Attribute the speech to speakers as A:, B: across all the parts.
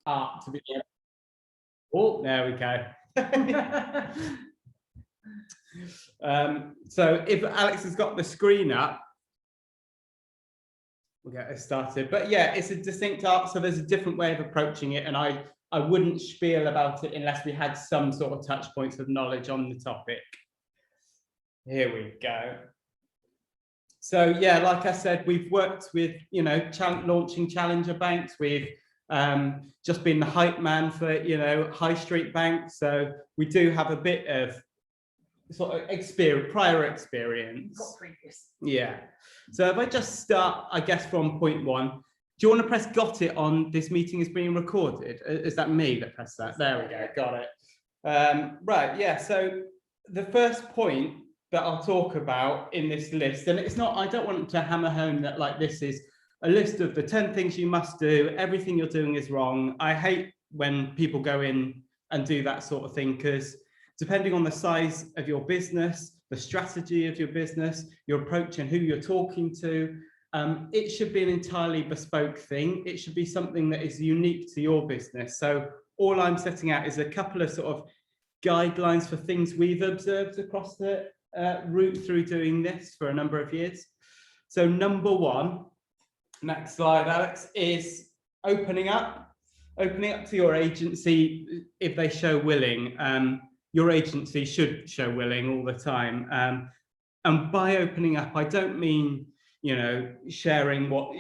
A: art to be. Oh, there we go. So if Alex has got the screen up, we'll get it started. But yeah, it's a distinct art, so there's a different way of approaching it, and I wouldn't spiel about it unless we had some sort of touch points of knowledge on the topic. Here we go. So yeah, like I said, we've worked with, you know, launching challenger banks. We've just been the hype man for, you know, high street banks. So we do have a bit of sort of prior experience.
B: Got previous.
A: Yeah. So if I just start, I guess, from point one, do you want to press got it on this meeting is being recorded? Is that me that pressed that? There we go, got it. Right, yeah, so the first point that I'll talk about in this list, and it's not, I don't want to hammer home that like this is a list of the 10 things you must do, everything you're doing is wrong. I hate when people go in and do that sort of thing, because depending on the size of your business, the strategy of your business, your approach and who you're talking to, it should be an entirely bespoke thing. It should be something that is unique to your business. So all I'm setting out is a couple of sort of guidelines for things we've observed across the route through doing this for a number of years. So number one, next slide, Alex, is opening up to your agency if they show willing. Your agency should show willing all the time. And by opening up, I don't mean, you know, sharing what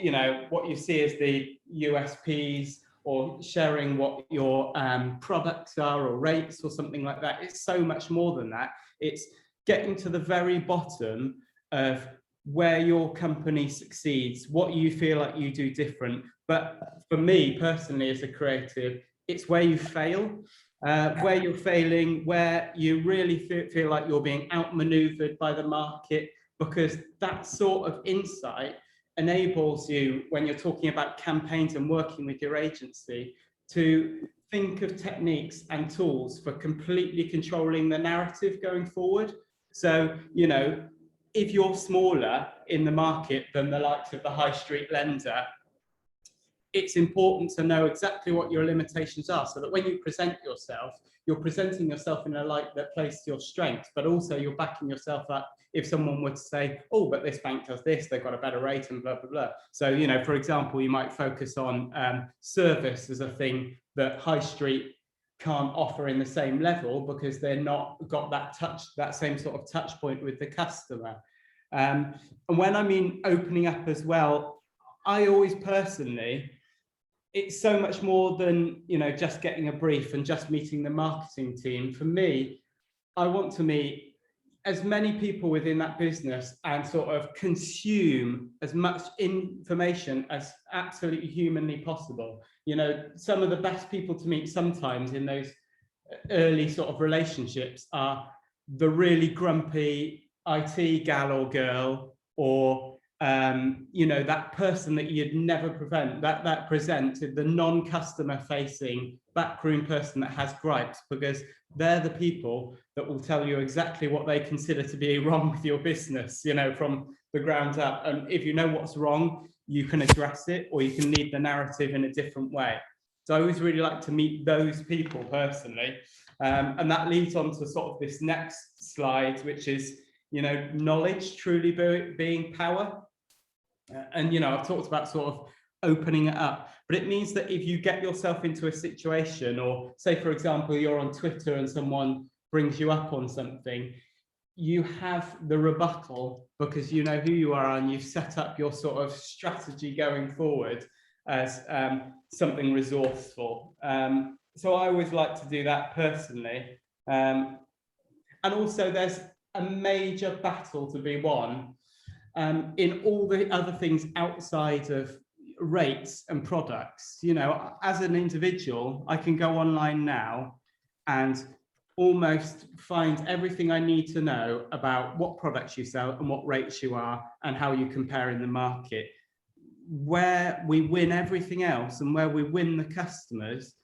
A: you see as the USPs or sharing what your products are or rates or something like that. It's so much more than that. It's getting to the very bottom of where your company succeeds, what you feel like you do different. But for me personally, as a creative, it's where you fail. Where you're failing, where you really feel like you're being outmaneuvered by the market, because that sort of insight enables you, when you're talking about campaigns and working with your agency, to think of techniques and tools for completely controlling the narrative going forward. So, you know, if you're smaller in the market than the likes of the high street lender, it's important to know exactly what your limitations are, so that when you present yourself, you're presenting yourself in a light that plays to your strengths, but also you're backing yourself up if someone would say, oh, but this bank does this, they've got a better rate and blah, blah, blah. So, you know, for example, you might focus on service as a thing that high street can't offer in the same level because they're not got that same sort of touch point with the customer. And when I mean opening up as well, I always personally, it's so much more than, you know, just getting a brief and just meeting the marketing team. For me, I want to meet as many people within that business and sort of consume as much information as absolutely humanly possible. You know, some of the best people to meet sometimes in those early sort of relationships are the really grumpy IT gal or girl, or you know, that person that you'd never present the non-customer facing backroom person that has gripes, because they're the people that will tell you exactly what they consider to be wrong with your business, you know, from the ground up. And if you know what's wrong, you can address it, or you can lead the narrative in a different way. So I always really like to meet those people personally. And that leads on to sort of this next slide, which is, you know, knowledge truly being power. And, you know, I've talked about sort of opening it up, but it means that if you get yourself into a situation, or say, for example, you're on Twitter and someone brings you up on something, you have the rebuttal because you know who you are and you've set up your sort of strategy going forward as something resourceful. So I always like to do that personally. And also there's a major battle to be won in all the other things outside of rates and products. You know, as an individual, I can go online now and almost find everything I need to know about what products you sell and what rates you are and how you compare in the market. Where we win everything else and where we win the customers,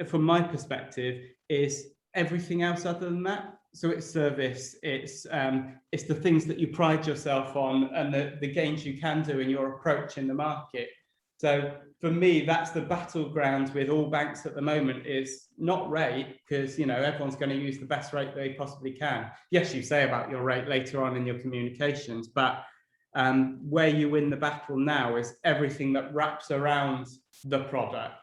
A: from my perspective, is everything else other than that. So it's service, it's the things that you pride yourself on and the gains you can do in your approach in the market. So for me, that's the battleground with all banks at the moment, is not rate, because everyone's going to use the best rate they possibly can. Yes, you say about your rate later on in your communications, but where you win the battle now is everything that wraps around the product.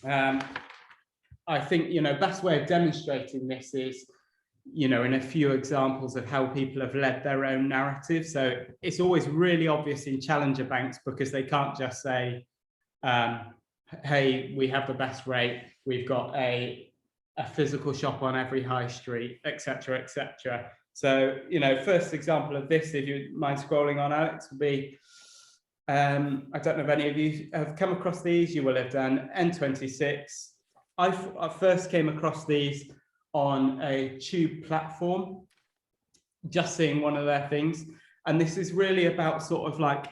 A: I think best way of demonstrating this is in a few examples of how people have led their own narrative. So it's always really obvious in challenger banks, because they can't just say, hey, we have the best rate, we've got a physical shop on every high street, etc., etc. So first example of this, if you mind scrolling on, Alex, would be I don't know if any of you have come across these. You will have done. N26. I first came across these on a tube platform, just seeing one of their things. And this is really about sort of like,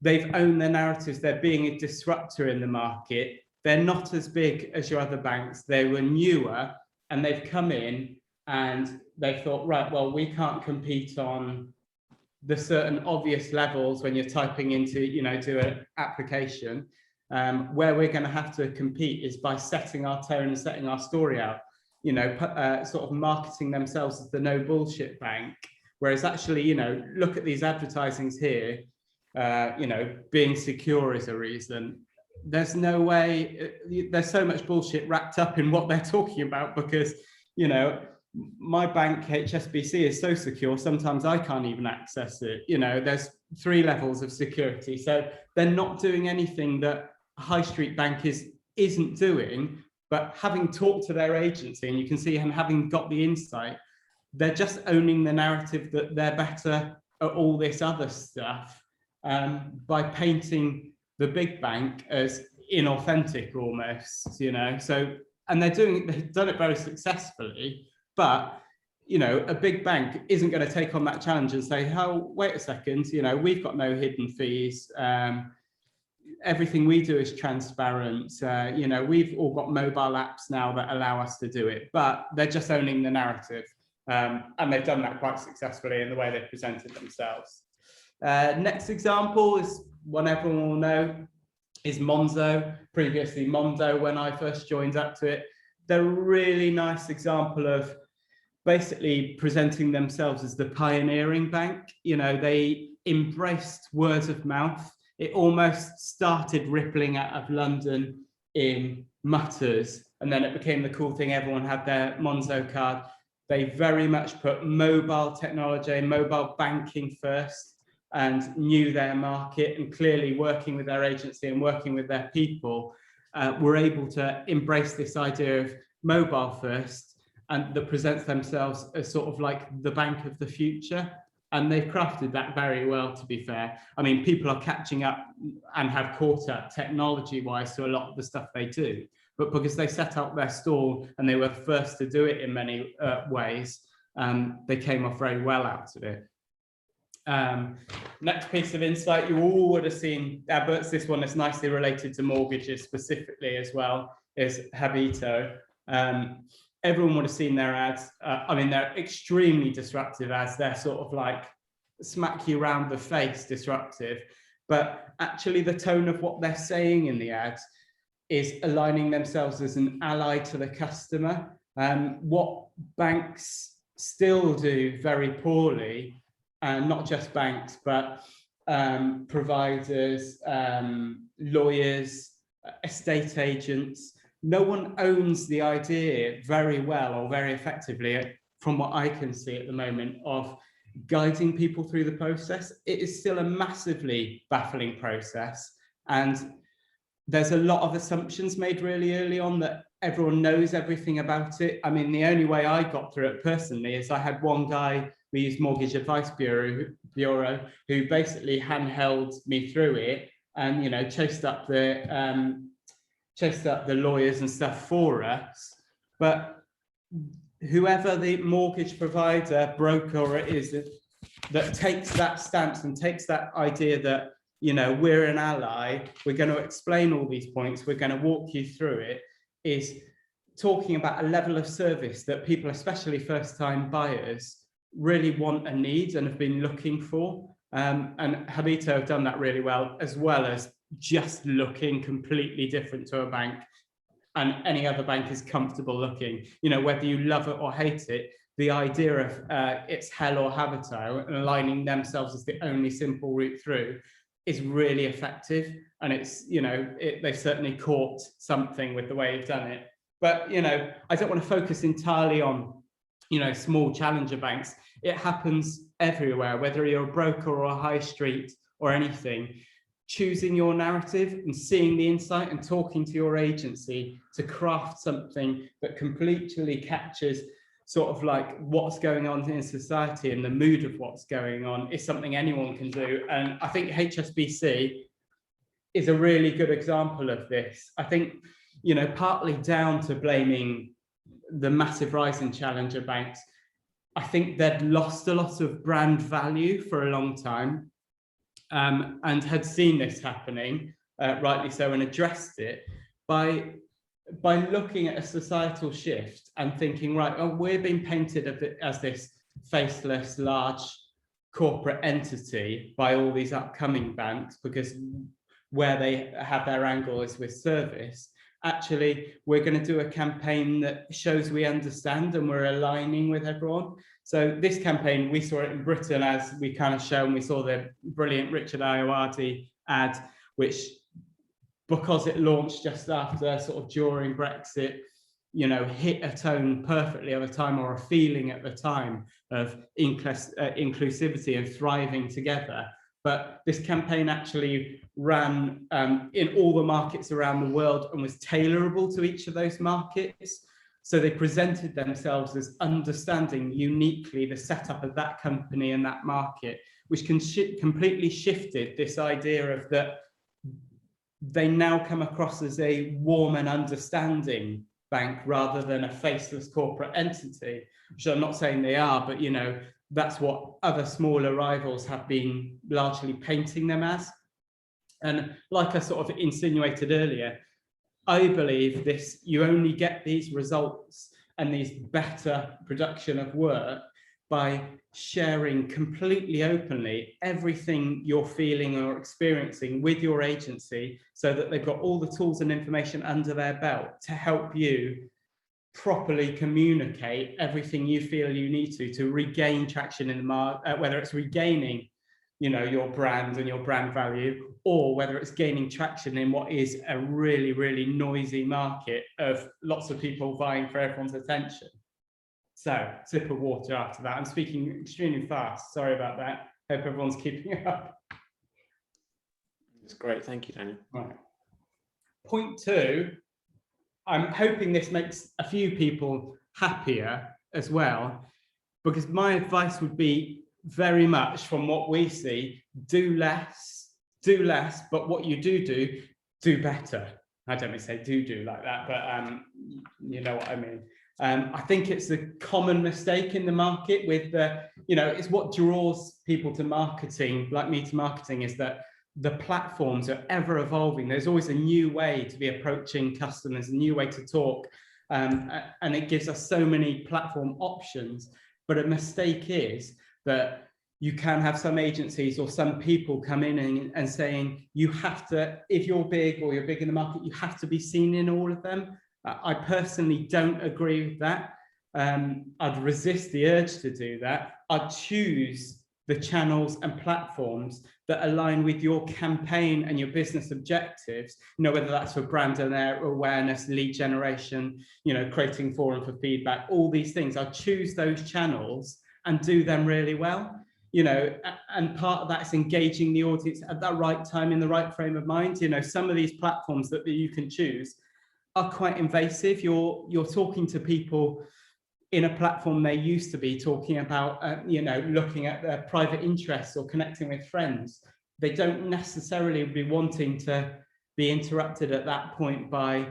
A: they've owned their narratives. They're being a disruptor in the market. They're not as big as your other banks. They were newer, and they've come in and they've thought, right, well, we can't compete on the certain obvious levels when you're typing into, to an application. Where we're going to have to compete is by setting our tone and setting our story out. Sort of marketing themselves as the no bullshit bank, whereas actually, look at these advertisings here. Being secure is a reason. There's no way. There's so much bullshit wrapped up in what they're talking about, because my bank, HSBC, is so secure sometimes I can't even access it. There's 3 levels of security, so they're not doing anything that a high street bank isn't doing. But having talked to their agency, and you can see, and having got the insight, they're just owning the narrative that they're better at all this other stuff, by painting the big bank as inauthentic almost, So, and they've done it very successfully. But a big bank isn't going to take on that challenge and say, "Oh, wait a second, we've got no hidden fees. Everything we do is transparent. We've all got mobile apps now that allow us to do it." But they're just owning the narrative, and they've done that quite successfully in the way they've presented themselves. Next example is one everyone will know, is Monzo. Previously Mondo, when I first joined up to it. They're a really nice example of basically presenting themselves as the pioneering bank. They embraced word of mouth. It almost started rippling out of London in mutters, and then it became the cool thing. Everyone had their Monzo card. They very much put mobile technology, mobile banking first, and knew their market, and clearly working with their agency and working with their people, were able to embrace this idea of mobile first, and that presents themselves as sort of like the bank of the future. And they've crafted that very well, to be fair. I mean, people are catching up and have caught up technology-wise to a lot of the stuff they do. But because they set up their stall and they were first to do it in many ways, they came off very well out of it. Next piece of insight, you all would have seen adverts. This one is nicely related to mortgages specifically as well, is Habito. Everyone would have seen their ads. I mean, they're extremely disruptive ads. They're sort of like smack you round the face disruptive. But actually the tone of what they're saying in the ads is aligning themselves as an ally to the customer. What banks still do very poorly, and not just banks, but providers, lawyers, estate agents, no one owns the idea very well or very effectively, from what I can see at the moment, of guiding people through the process. It is still a massively baffling process, and there's a lot of assumptions made really early on that everyone knows everything about it. I mean, the only way I got through it personally is I had one guy, we used Mortgage Advice Bureau, who basically handheld me through it, and chased up the lawyers and stuff for us. But whoever the mortgage provider, broker it is, that takes that stance and takes that idea that we're an ally, we're going to explain all these points, we're going to walk you through it, is talking about a level of service that people, especially first-time buyers, really want and need and have been looking for. And Habito have done that really well as just looking completely different to a bank and any other bank is comfortable looking. You know, whether you love it or hate it, the idea of it's hell or Habito and aligning themselves as the only simple route through is really effective. And it's, you know, they've certainly caught something with the way you've done it. But, you know, I don't want to focus entirely on, you know, small challenger banks. It happens everywhere, whether you're a broker or a high street or anything. Choosing your narrative and seeing the insight and talking to your agency to craft something that completely captures sort of like what's going on in society and the mood of what's going on is something anyone can do. And I think HSBC is a really good example of this. I think, you know, partly down to blaming the massive rise in challenger banks, I think they'd lost a lot of brand value for a long time. And had seen this happening, rightly so, and addressed it by looking at a societal shift and thinking, right, oh, we're being painted as this faceless, large corporate entity by all these upcoming banks because where they have their angle is with service. Actually, we're going to do a campaign that shows we understand and we're aligning with everyone. So this campaign, we saw it in Britain as we kind of shown, we saw the brilliant Richard Ayoade ad, which because it launched just after sort of during Brexit, you know, hit a tone perfectly at the time or a feeling at the time of inclusivity and thriving together. But this campaign actually ran in all the markets around the world and was tailorable to each of those markets. So they presented themselves as understanding uniquely the setup of that company and that market, which completely shifted this idea of that they now come across as a warm and understanding bank rather than a faceless corporate entity, which I'm not saying they are, but, you know, that's what other smaller rivals have been largely painting them as. And like I sort of insinuated earlier, I believe this, you only get these results and these better production of work by sharing completely openly everything you're feeling or experiencing with your agency so that they've got all the tools and information under their belt to help you properly communicate everything you feel you need to regain traction in the market, whether it's regaining, you know, your brand and your brand value, or whether it's gaining traction in what is a really, really noisy market of lots of people vying for everyone's attention. So, sip of water after that. I'm speaking extremely fast. Sorry about that. Hope everyone's keeping up.
B: It's great. Thank you, Daniel.
A: Right. Point two, I'm hoping this makes a few people happier as well, because my advice would be very much from what we see, do less, but what you do better. I don't mean to say do like that, but you know what I mean. I think it's a common mistake in the market with the, you know, it's what draws people to marketing, like me to marketing, is that the platforms are ever evolving. There's always a new way to be approaching customers, a new way to talk. And it gives us so many platform options. But a mistake is that you can have some agencies or some people come in and saying, you have to, if you're big or you're big in the market, you have to be seen in all of them. I personally don't agree with that. I'd resist the urge to do that. I'd choose the channels and platforms that align with your campaign and your business objectives, you know, whether that's for brand awareness, lead generation, you know, creating forum for feedback, all these things. I'd choose those channels and do them really well. You know, and part of that is engaging the audience at that right time in the right frame of mind. You know, some of these platforms that you can choose are quite invasive. You're talking to people in a platform they used to be talking about, you know, looking at their private interests or connecting with friends. They don't necessarily be wanting to be interrupted at that point by,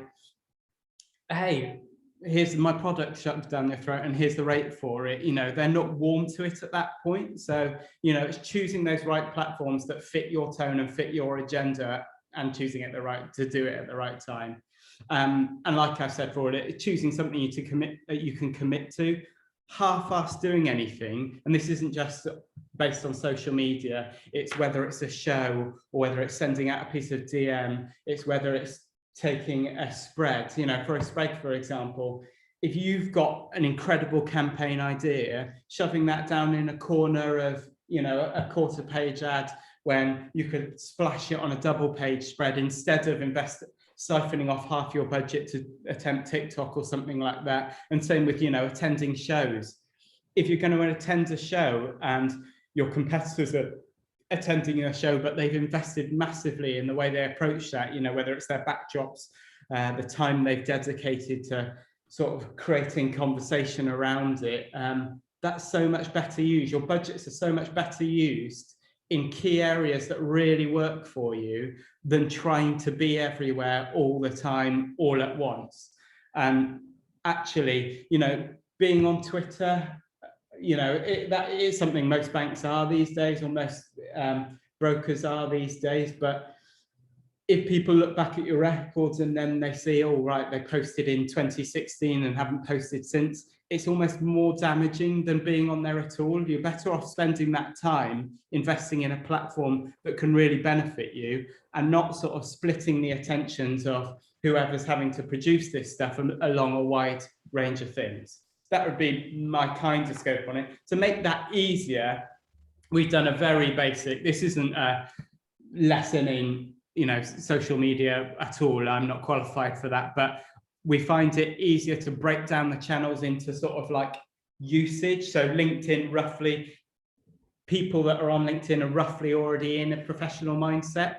A: hey, here's my product shoved down their throat and here's the rate for it. You know, they're not warm to it at that point. So, you know, it's choosing those right platforms that fit your tone and fit your agenda and choosing it to do it at the right time. And like I said, for it, choosing something you can commit to. half-ass doing anything, and this isn't just based on social media, it's whether it's a show or whether it's sending out a piece of DM, it's whether it's taking a spread, you know, for a spread, for example, if you've got an incredible campaign idea, shoving that down in a corner of, you know, a quarter page ad when you could splash it on a double page spread instead of siphoning off half your budget to attempt TikTok or something like that. And same with, you know, attending shows. If you're going to attend a show and your competitors are attending a show, but they've invested massively in the way they approach that, you know, whether it's their backdrops, the time they've dedicated to sort of creating conversation around it, that's so much better used. Your budgets are so much better used in key areas that really work for you than trying to be everywhere all the time, all at once. And actually, you know, being on Twitter, you know, that is something most banks are these days, or most brokers are these days. But if people look back at your records and then they see, oh, right, they posted in 2016 and haven't posted since, it's almost more damaging than being on there at all. You're better off spending that time investing in a platform that can really benefit you and not sort of splitting the attentions of whoever's having to produce this stuff along a wide range of things. That would be my kind of scope on it. To make that easier, we've done a very basic, this isn't a lesson in, you know, social media at all. I'm not qualified for that, but we find it easier to break down the channels into sort of like usage. So LinkedIn, roughly, people that are on LinkedIn are roughly already in a professional mindset.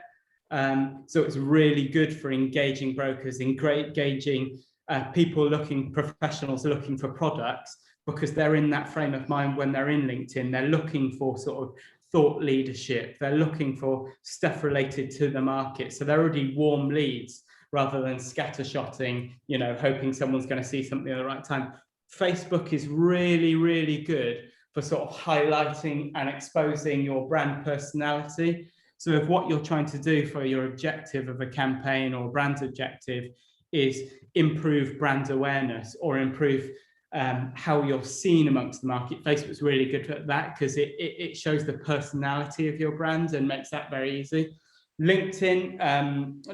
A: So it's really good for engaging brokers, engaging professionals looking for products, because they're in that frame of mind when they're in LinkedIn. They're looking for sort of thought leadership. They're looking for stuff related to the market. So they're already warm leads rather than scattershotting, you know, hoping someone's going to see something at the right time. Facebook is really, really good for sort of highlighting and exposing your brand personality. So if what you're trying to do for your objective of a campaign or brand objective is improve brand awareness or improve how you're seen amongst the market, Facebook's really good at that because it shows the personality of your brand and makes that very easy. LinkedIn,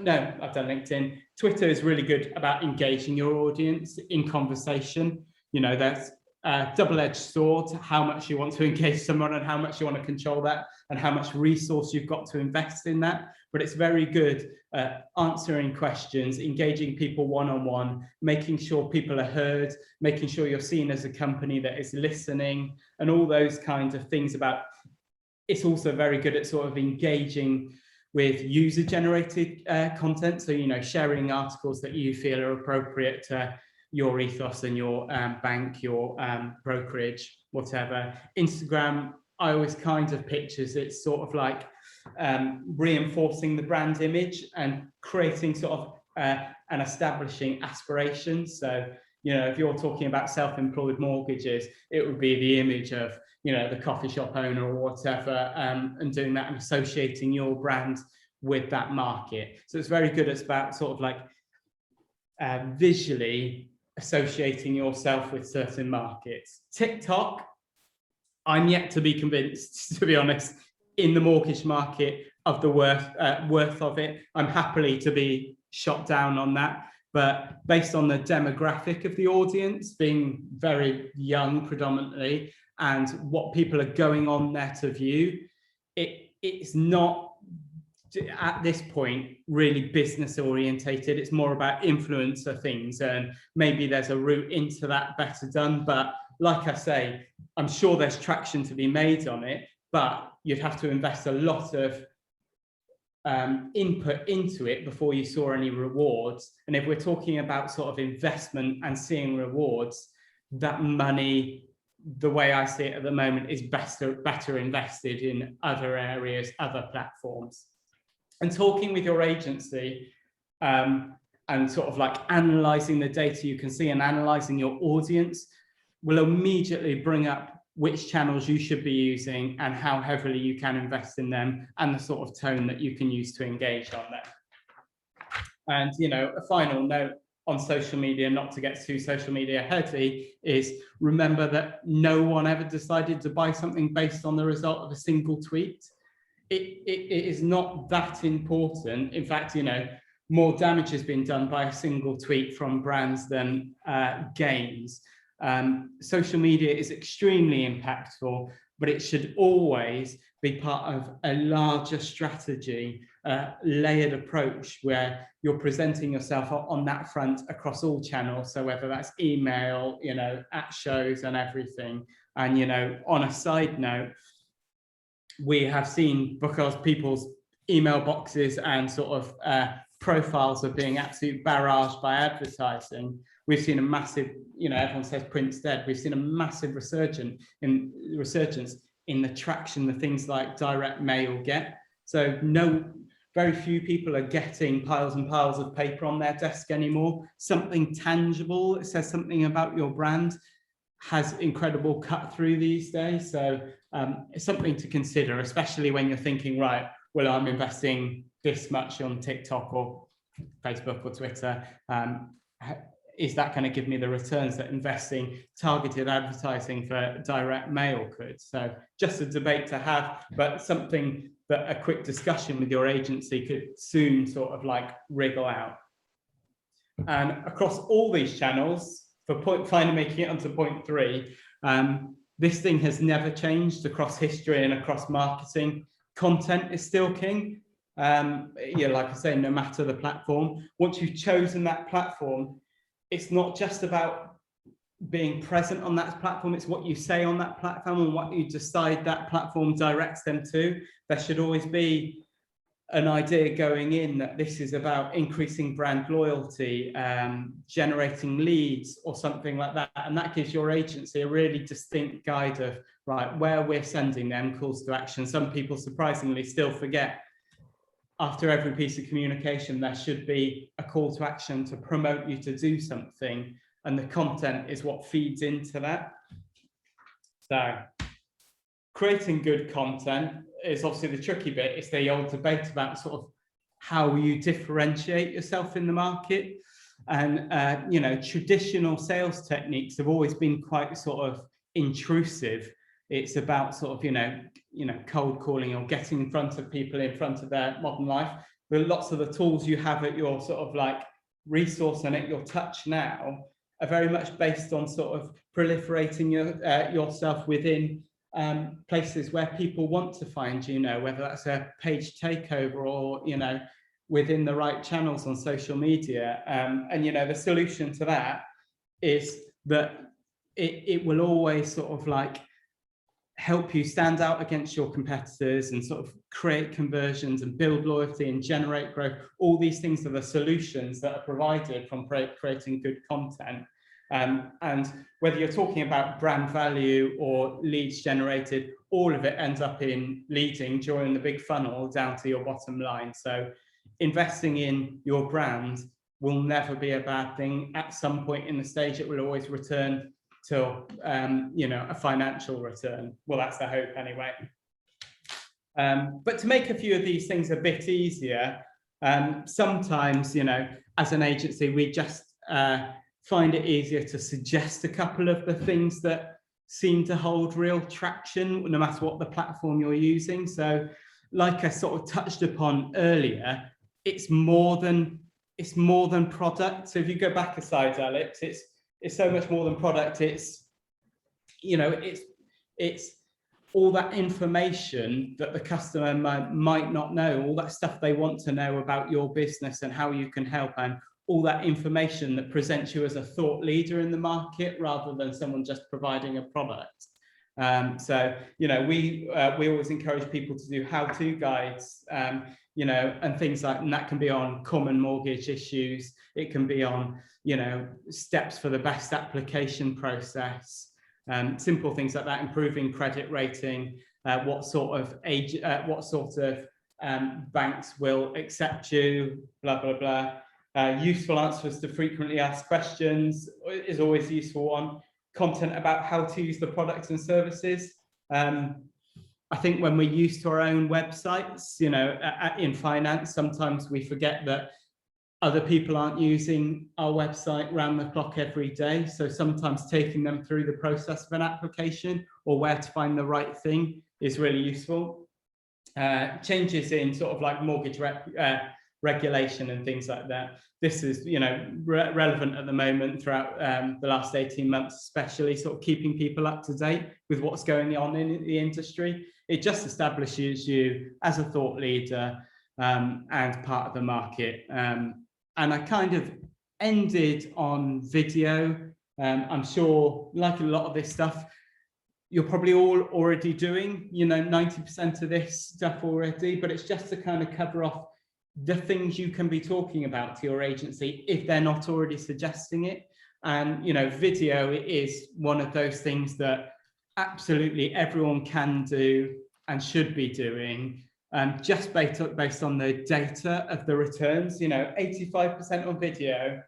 A: no, I've done LinkedIn. Twitter is really good about engaging your audience in conversation. You know, that's a double-edged sword, how much you want to engage someone and how much you want to control that and how much resource you've got to invest in that. But it's very good at answering questions, engaging people one-on-one, making sure people are heard, making sure you're seen as a company that is listening, and all those kinds of things. It's also very good at sort of engaging with user-generated content. So, you know, sharing articles that you feel are appropriate to your ethos and your bank, your brokerage, whatever. Instagram, I always kind of pictures it's sort of like reinforcing the brand image and creating sort of and establishing aspirations. So, you know, if you're talking about self-employed mortgages, it would be the image of, you know, the coffee shop owner or whatever, and doing that and associating your brand with that market. So it's very good. It's about sort of like visually associating yourself with certain markets. TikTok, I'm yet to be convinced, to be honest, in the mortgage market of the worth of it. I'm happily to be shot down on that. But based on the demographic of the audience being very young predominantly, and what people are going on there to view, it's not at this point really business orientated. It's more about influencer things, and maybe there's a route into that better done. But like I say, I'm sure there's traction to be made on it, but you'd have to invest a lot of input into it before you saw any rewards. And if we're talking about sort of investment and seeing rewards, that money, the way I see it at the moment, is better invested in other areas, other platforms. And talking with your agency and sort of like analysing the data you can see and analysing your audience will immediately bring up which channels you should be using and how heavily you can invest in them and the sort of tone that you can use to engage on them. And, you know, a final note, on social media, not to get too social media heavy, is remember that no one ever decided to buy something based on the result of a single tweet. It is not that important. In fact, more damage has been done by a single tweet from brands than gains. Social media is extremely impactful, but it should always be part of a larger strategy, layered approach where you're presenting yourself on that front across all channels. So whether that's email, at shows and everything. And, on a side note, we have seen, because people's email boxes and sort of profiles are being absolutely barraged by advertising, we've seen a massive, everyone says print's dead. We've seen a massive resurgence in the traction that things like direct mail get. So very few people are getting piles and piles of paper on their desk anymore. Something tangible that says something about your brand has incredible cut through these days. So it's something to consider, especially when you're thinking, right, well, I'm investing this much on TikTok or Facebook or Twitter. Is that going to give me the returns that investing targeted advertising for direct mail could? So just a debate to have, but something that a quick discussion with your agency could soon sort of like wriggle out. And across all these channels, finally making it onto point 3, this thing has never changed across history and across marketing. Content is still king. Like I say, no matter the platform, once you've chosen that platform, it's not just about being present on that platform, it's what you say on that platform and what you decide that platform directs them to. There should always be an idea going in that this is about increasing brand loyalty, generating leads or something like that. And that gives your agency a really distinct guide of, right, where we're sending them calls to action. Some people surprisingly still forget, after every piece of communication, there should be a call to action to promote you to do something. And the content is what feeds into that. So creating good content is obviously the tricky bit. It's the old debate about sort of how you differentiate yourself in the market. And, traditional sales techniques have always been quite sort of intrusive. It's about sort of, cold calling or getting in front of people in front of their modern life. But lots of the tools you have at your sort of like resource and at your touch now are very much based on sort of proliferating yourself within places where people want to find you, whether that's a page takeover or, within the right channels on social media. And, the solution to that is that it will always sort of like help you stand out against your competitors and sort of create conversions and build loyalty and generate growth. All these things are the solutions that are provided from creating good content. And whether you're talking about brand value or leads generated, all of it ends up in leading during the big funnel down to your bottom line. So investing in your brand will never be a bad thing. At some point in the stage, it will always return to a financial return. Well, that's the hope anyway. But to make a few of these things a bit easier, sometimes, as an agency, we just find it easier to suggest a couple of the things that seem to hold real traction, no matter what the platform you're using. So like I sort of touched upon earlier, it's more than product. So if you go back a slide, Alex, it's so much more than product. It's all that information that the customer might not know, all that stuff they want to know about your business and how you can help, and all that information that presents you as a thought leader in the market rather than someone just providing a product. So, we always encourage people to do how-to guides, and things like, and that can be on common mortgage issues. It can be on, steps for the best application process, simple things like that, improving credit rating, what sort of banks will accept you, blah, blah, blah. Useful answers to frequently asked questions is always a useful one. Content about how to use the products and services. I think when we're used to our own websites, in finance, sometimes we forget that Other people aren't using our website round the clock every day. So sometimes taking them through the process of an application or where to find the right thing is really useful. Changes in sort of like mortgage regulation and things like that. This is, you know, relevant at the moment throughout the last 18 months, especially sort of keeping people up to date with what's going on in the industry. It just establishes you as a thought leader and part of the market. And I kind of ended on video. I'm sure, like a lot of this stuff, you're probably all already doing, you know, 90% of this stuff already, but it's just to kind of cover off the things you can be talking about to your agency if they're not already suggesting it. And, you know, video is one of those things that absolutely everyone can do and should be doing, just based on the data of the returns. You know, 85% of video,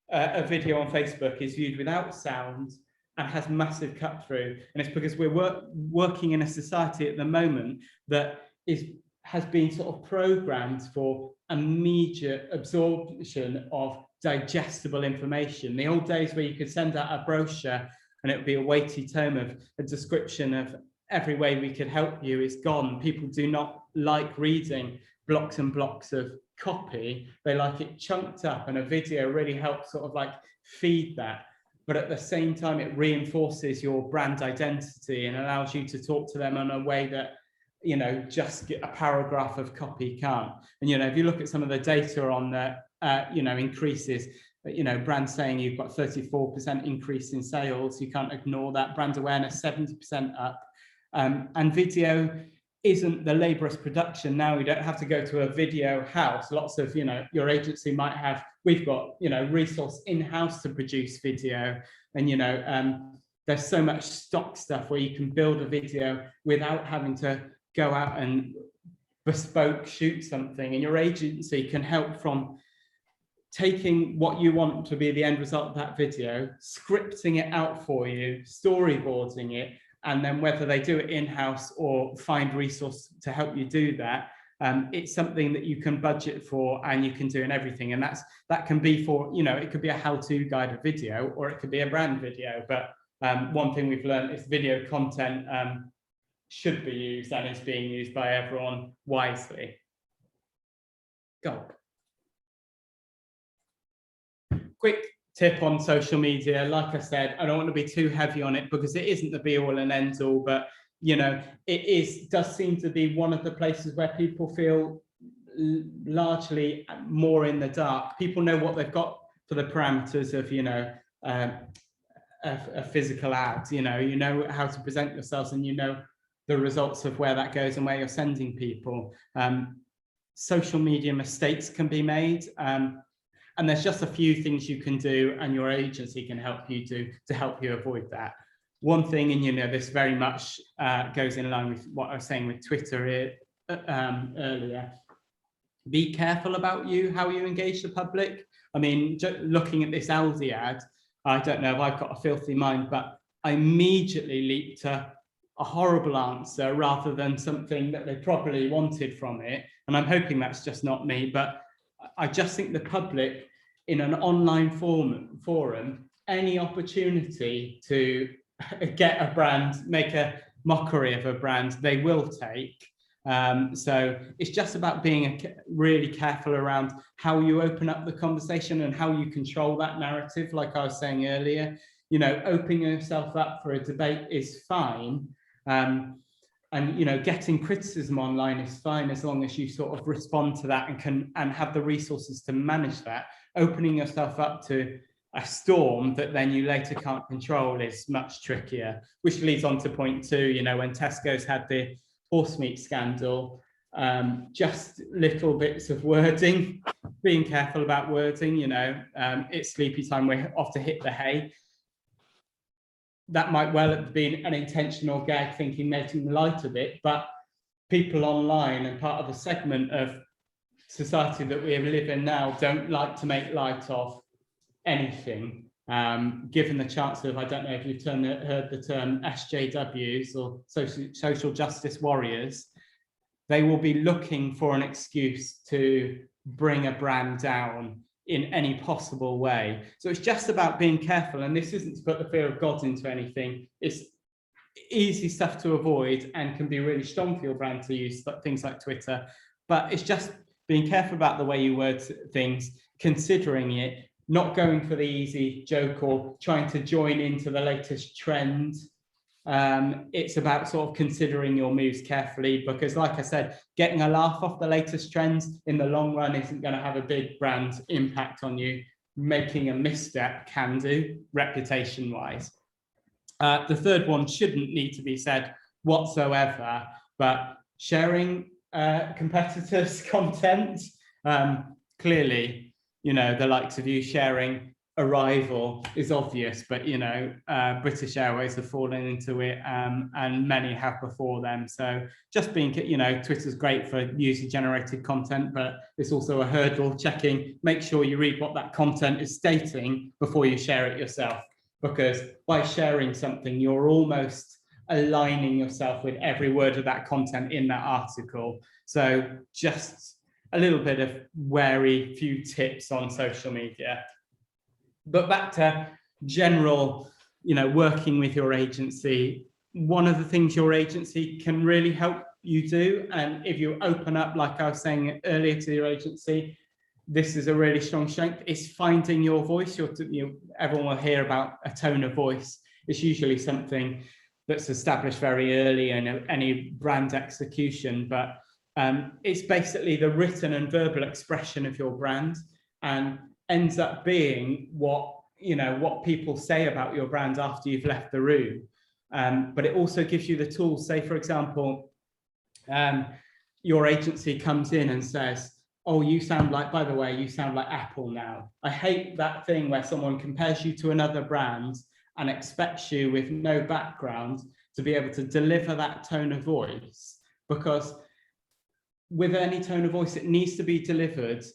A: a video on Facebook is viewed without sound and has massive cut through. And it's because we're working in a society at the moment that has been sort of programmed for immediate absorption of digestible information. The old days where you could send out a brochure and it would be a weighty tome of a description of every way we could help you is gone. People do not like reading blocks and blocks of copy. They like it chunked up, and a video really helps sort of like feed that. But at the same time, it reinforces your brand identity and allows you to talk to them in a way that, you know, just a paragraph of copy can't. And, you know, if you look at some of the data on the, you know, increases, you know, brands saying you've got 34% increase in sales, you can't ignore that. Brand awareness, 70% up. And video isn't the laborious production. Now you don't have to go to a video house. Lots of, you know, your agency might have, we've got, you know, resource in-house to produce video. And, you know, there's so much stock stuff where you can build a video without having to go out and bespoke shoot something. And your agency can help from taking what you want to be the end result of that video, scripting it out for you, storyboarding it, and then whether they do it in-house or find resource to help you do that, it's something that you can budget for and you can do in everything. And that can be for, you know, it could be a how-to guided video or it could be a brand video. But one thing we've learned is video content should be used and is being used by everyone wisely. Go. Quick tip on social media. Like I said, I don't want to be too heavy on it because it isn't the be all and end all, but you know, it does seem to be one of the places where people feel largely more in the dark. People know what they've got for the parameters of, you know, a physical ad. You know how to present yourselves, and you know the results of where that goes and where you're sending people. Social media mistakes can be made. And there's just a few things you can do and your agency can help you do to help you avoid that. One thing, and you know, this very much goes in line with what I was saying with Twitter earlier, be careful about how you engage the public. I mean, looking at this Aldi ad, I don't know if I've got a filthy mind, but I immediately leaped to a horrible answer rather than something that they probably wanted from it. And I'm hoping that's just not me, but I just think the public in an online forum, any opportunity to get a brand, make a mockery of a brand, they will take. So it's just about being really careful around how you open up the conversation and how you control that narrative. Like I was saying earlier, you know, opening yourself up for a debate is fine. And you know, getting criticism online is fine as long as you sort of respond to that and have the resources to manage that. Opening yourself up to a storm that then you later can't control is much trickier, which leads on to point two. You know, when Tesco's had the horse meat scandal, just little bits of wording, being careful about wording. You know, it's sleepy time, we're off to hit the hay. That might well have been an intentional gag thinking, making light of it, but people online and part of the segment of society that we live in now don't like to make light of anything. Given the chance of, I don't know if you've heard the term SJWs or social justice warriors, they will be looking for an excuse to bring a brand down in any possible way. So it's just about being careful. And this isn't to put the fear of God into anything. It's easy stuff to avoid and can be really strong for your brand to use things like Twitter. But it's just being careful about the way you word things, considering it, not going for the easy joke or trying to join into the latest trend. It's about sort of considering your moves carefully, because like I said, getting a laugh off the latest trends in the long run isn't going to have a big brand impact on you. Making a misstep can do, reputation wise. The third one shouldn't need to be said whatsoever, but sharing competitors' content, clearly, you know, the likes of you sharing Arrival is obvious, but you know, British Airways have fallen into it, and many have before them. So just being, you know, Twitter's great for user-generated content, but it's also a hurdle checking. Make sure you read what that content is stating before you share it yourself, because by sharing something, you're almost aligning yourself with every word of that content in that article. So just a little bit of wary few tips on social media. But back to general, you know, working with your agency, one of the things your agency can really help you do, and if you open up, like I was saying earlier, to your agency, this is a really strong strength, is finding your voice. Everyone will hear about a tone of voice. It's usually something that's established very early in any brand execution, but it's basically the written and verbal expression of your brand, and ends up being what, you know, what people say about your brand after you've left the room. But it also gives you the tools. Say, for example, your agency comes in and says, oh, you sound like, by the way, you sound like Apple now. I hate that thing where someone compares you to another brand and expects you with no background to be able to deliver that tone of voice, because with any tone of voice, it needs to be delivered.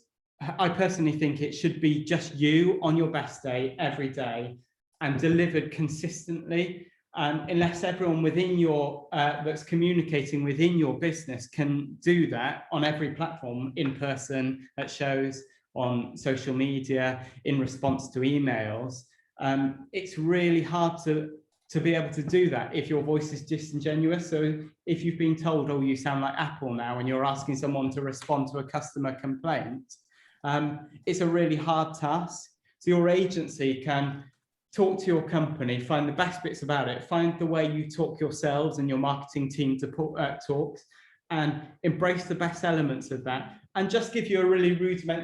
A: I personally think it should be just you on your best day every day and delivered consistently. Unless everyone within your that's communicating within your business can do that on every platform, in person, at shows, on social media, in response to emails, it's really hard to be able to do that if your voice is disingenuous. So if you've been told, oh, you sound like Apple now, and you're asking someone to respond to a customer complaint, it's a really hard task. So your agency can talk to your company, find the best bits about it, find the way you talk yourselves and your marketing team to talk, and embrace the best elements of that, and just give you a really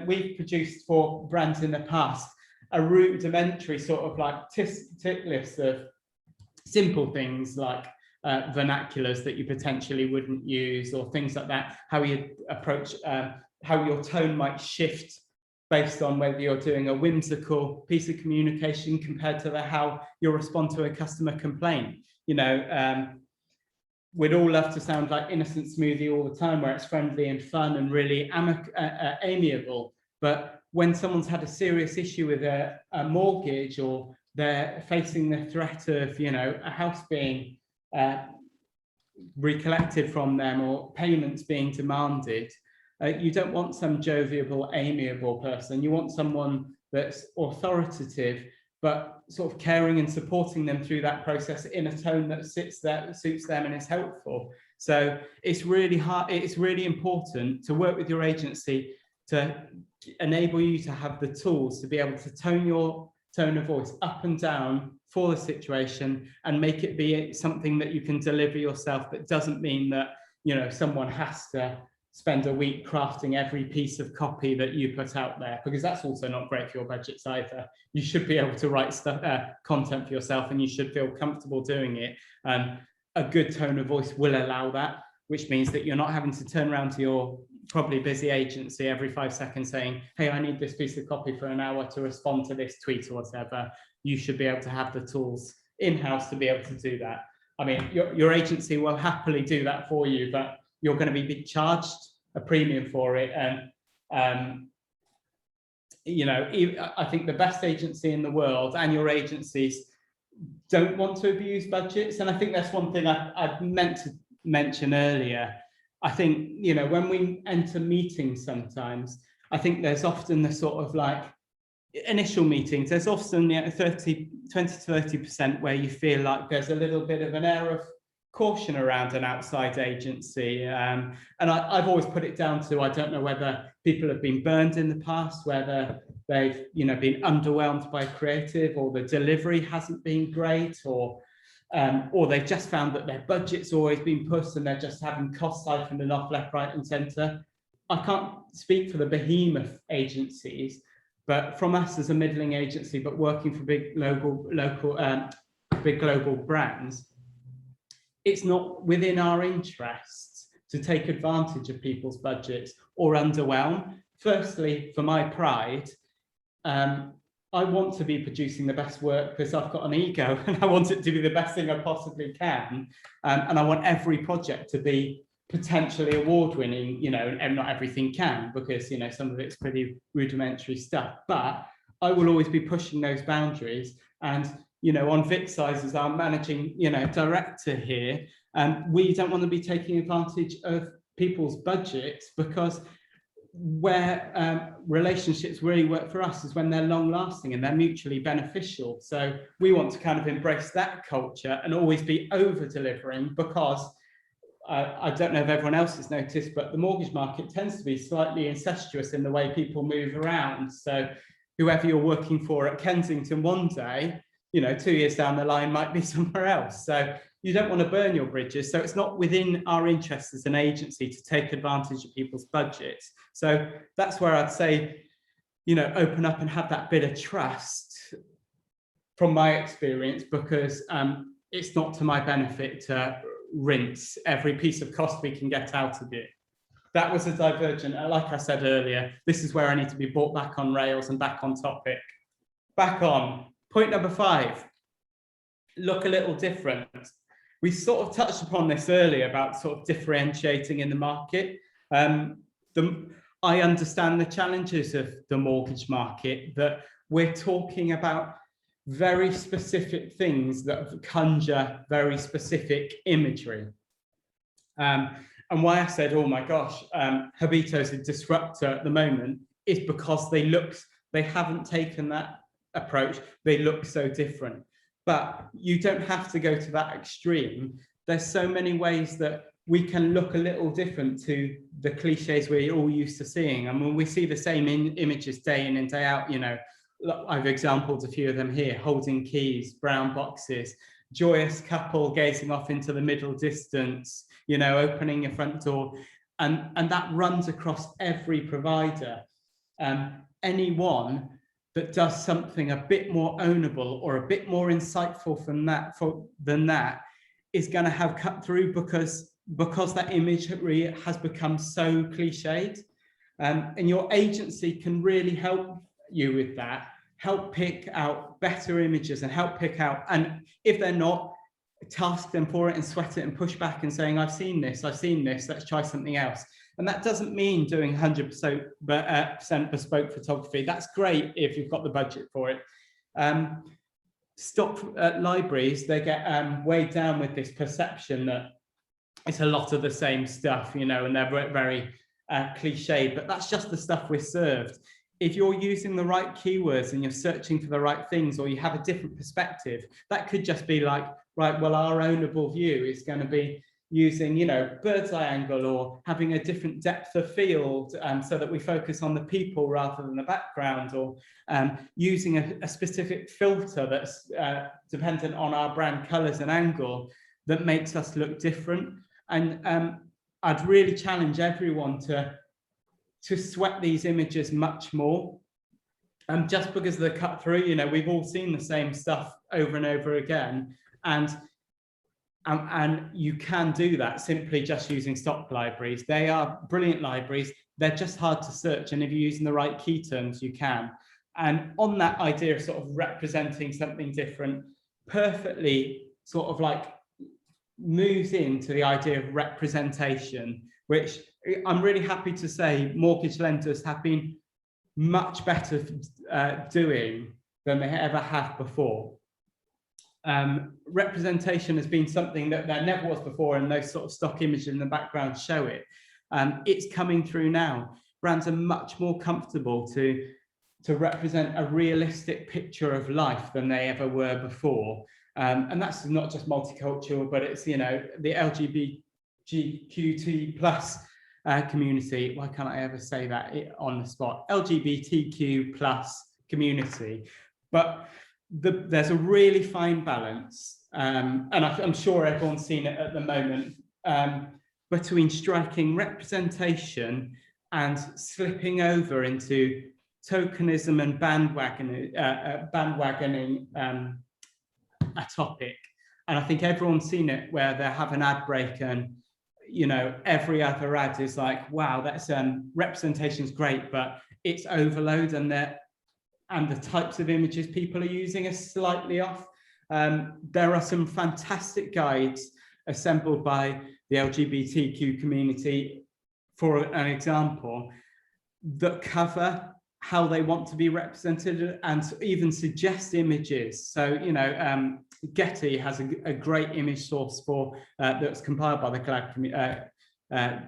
A: we've produced for brands in the past, a rudimentary sort of like tick list of simple things like vernaculars that you potentially wouldn't use, or things like that, how you approach, how your tone might shift based on whether you're doing a whimsical piece of communication compared to how you'll respond to a customer complaint. You know, we'd all love to sound like Innocent Smoothie all the time, where it's friendly and fun and really amiable. But when someone's had a serious issue with a mortgage, or they're facing the threat of, you know, a house being recollected from them, or payments being demanded, you don't want some jovial, amiable person. You want someone that's authoritative, but sort of caring and supporting them through that process in a tone that suits them and is helpful. So it's really hard. It's really important to work with your agency to enable you to have the tools to be able to tone your tone of voice up and down for the situation, and make it be something that you can deliver yourself. That doesn't mean that, you know, someone has to spend a week crafting every piece of copy that you put out there, because that's also not great for your budgets either. You should be able to write stuff, content for yourself, and you should feel comfortable doing it. A good tone of voice will allow that, which means that you're not having to turn around to your probably busy agency every 5 seconds saying, hey, I need this piece of copy for an hour to respond to this tweet or whatever. You should be able to have the tools in-house to be able to do that. I mean, your agency will happily do that for you, but you're going to be charged a premium for it. And, you know, I think the best agency in the world and your agencies don't want to abuse budgets. And I think that's one thing I meant to mention earlier. I think, you know, when we enter meetings sometimes, I think there's often the sort of like initial meetings, there's often 20 to 30% where you feel like there's a little bit of an air of caution around an outside agency. And I've always put it down to, I don't know whether people have been burned in the past, whether they've been underwhelmed by creative, or the delivery hasn't been great, or they've just found that their budget's always been pushed and they're just having cost siphoned off left, right and centre. I can't speak for the behemoth agencies, but from us as a middling agency, but working for big big global brands, it's not within our interests to take advantage of people's budgets or underwhelm. Firstly, for my pride, I want to be producing the best work because I've got an ego and I want it to be the best thing I possibly can. And I want every project to be potentially award-winning, and not everything can, because some of it's pretty rudimentary stuff, but I will always be pushing those boundaries. And on Vicsize, as our managing director here, we don't want to be taking advantage of people's budgets, because where relationships really work for us is when they're long lasting and they're mutually beneficial. So we want to kind of embrace that culture and always be over delivering, because I don't know if everyone else has noticed, but the mortgage market tends to be slightly incestuous in the way people move around. So whoever you're working for at Kensington one day, 2 years down the line might be somewhere else. So you don't want to burn your bridges. So it's not within our interests as an agency to take advantage of people's budgets. So that's where I'd say, open up and have that bit of trust from my experience, because it's not to my benefit to rinse every piece of cost we can get out of it. That was a divergent. Like I said earlier, this is where I need to be brought back on rails and back on topic. Back on. Point number 5, look a little different. We sort of touched upon this earlier about sort of differentiating in the market. I understand the challenges of the mortgage market, that we're talking about very specific things that conjure very specific imagery. And why I said, oh my gosh, Habito's a disruptor at the moment, is because they haven't taken that approach. They look so different. But you don't have to go to that extreme. There's so many ways that we can look a little different to the cliches we're all used to seeing. And when we see the same images day in and day out, I've exampled a few of them here: holding keys, brown boxes, joyous couple gazing off into the middle distance, opening your front door. And that runs across every provider. Anyone that does something a bit more ownable or a bit more insightful than that is going to have cut through, because that imagery has become so cliched. And your agency can really help you with that, help pick out better images and help pick out, and if they're not, task them for it and sweat it and push back and saying, I've seen this, let's try something else. And that doesn't mean doing 100% bespoke photography. That's great if you've got the budget for it. Stock libraries, they get weighed down with this perception that it's a lot of the same stuff, and they're very cliched, but that's just the stuff we're served. If you're using the right keywords and you're searching for the right things, or you have a different perspective, that could just be like, right, well, our ownable view is going to be using, bird's eye angle, or having a different depth of field, so that we focus on the people rather than the background, or using a specific filter that's dependent on our brand colors and angle that makes us look different. And I'd really challenge everyone to sweat these images much more. Just because of the cut through, we've all seen the same stuff over and over again. And you can do that simply just using stock libraries. They are brilliant libraries. They're just hard to search. And if you're using the right key terms, you can. And on that idea of sort of representing something different, perfectly sort of like moves into the idea of representation, which I'm really happy to say mortgage lenders have been much better doing than they ever have before. Representation has been something that there never was before, and those sort of stock images in the background show it. It's coming through now. Brands are much more comfortable to to represent a realistic picture of life than they ever were before. And that's not just multicultural, but it's, you know, the LGBTQT plus community. Why can't I ever say that on the spot? LGBTQ plus community. But there's a really fine balance, and I'm sure everyone's seen it at the moment, between striking representation and slipping over into tokenism and bandwagoning a topic. And I think everyone's seen it where they have an ad break and, you know, every other ad is like, wow, that's representation is great, but it's overload, and the types of images people are using are slightly off. There are some fantastic guides assembled by the LGBTQ community, for an example, that cover how they want to be represented and even suggest images. So, you know, Getty has a great image source for that's compiled by the GLAAD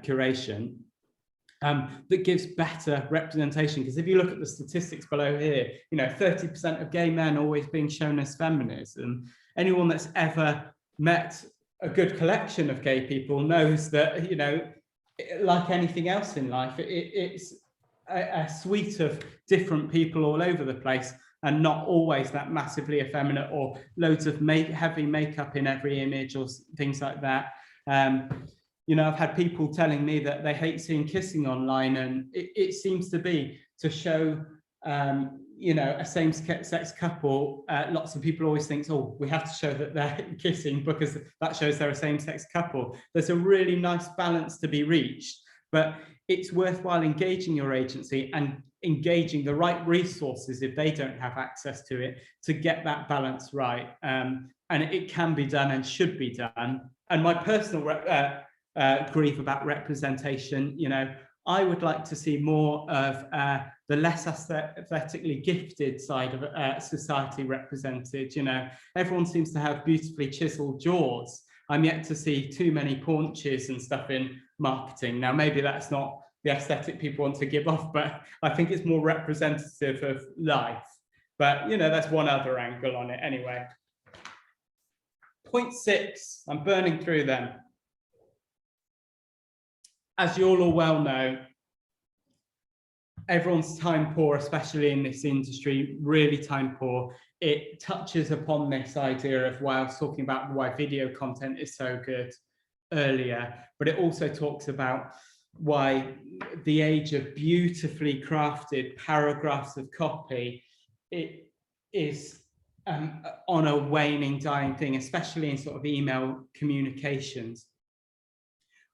A: curation that gives better representation. Because if you look at the statistics below here, you know, 30% of gay men always being shown as feminists, and anyone that's ever met a good collection of gay people knows that, you know, like anything else in life, it's a suite of different people all over the place, and not always that massively effeminate or loads of heavy makeup in every image or things like that. You know, I've had people telling me that they hate seeing kissing online, and it seems to be to show, you know, a same-sex couple. Lots of people always think, oh, we have to show that they're kissing because that shows they're a same-sex couple. There's a really nice balance to be reached, but it's worthwhile engaging your agency and engaging the right resources if they don't have access to it to get that balance right. And it can be done and should be done. And my personal grief about representation, you know, I would like to see more of the less aesthetically gifted side of society represented. You know, everyone seems to have beautifully chiseled jaws. I'm yet to see too many paunches and stuff in marketing. Now, maybe that's not the aesthetic people want to give off, but I think it's more representative of life. But, you know, that's one other angle on it anyway. Point 6, I'm burning through them. As you all well know, everyone's time poor, especially in this industry, really time poor. It touches upon this idea of why I was talking about why video content is so good earlier, but it also talks about why the age of beautifully crafted paragraphs of copy, it is on a waning, dying thing, especially in sort of email communications.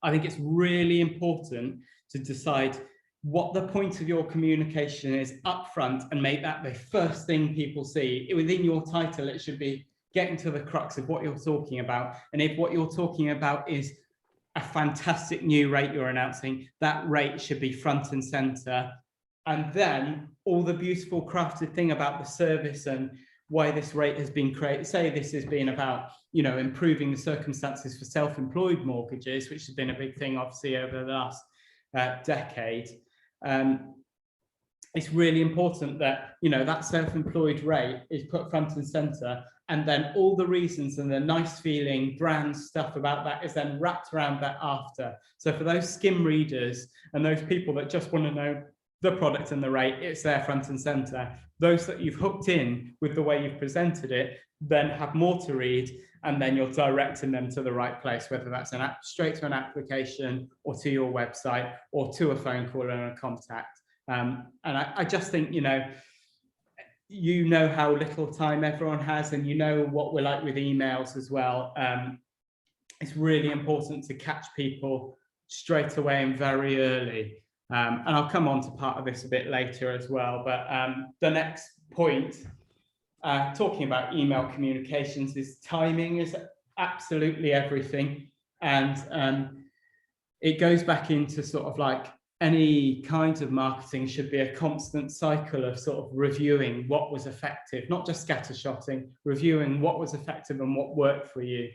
A: I think it's really important to decide what the point of your communication is upfront and make that the first thing people see. Within your title, it should be getting to the crux of what you're talking about. And if what you're talking about is a fantastic new rate you're announcing, that rate should be front and center. And then all the beautiful crafted thing about the service and why this rate has been created. Say this has been about, you know, improving the circumstances for self-employed mortgages, which has been a big thing, obviously, over the last decade. It's really important that, you know, that self-employed rate is put front and center, and then all the reasons and the nice feeling brand stuff about that is then wrapped around that after. So for those skim readers and those people that just want to know the product and the rate, it's there front and center. Those that you've hooked in with the way you've presented it then have more to read, and then you're directing them to the right place, whether that's an app, straight to an application or to your website or to a phone call and a contact. And I just think, you know how little time everyone has, and you know what we're like with emails as well. It's really important to catch people straight away and very early. And I'll come on to part of this a bit later as well. But the next point, talking about email communications, is timing is absolutely everything. And it goes back into sort of like any kinds of marketing should be a constant cycle of sort of reviewing what was effective, not just scattershotting, reviewing what was effective and what worked for you.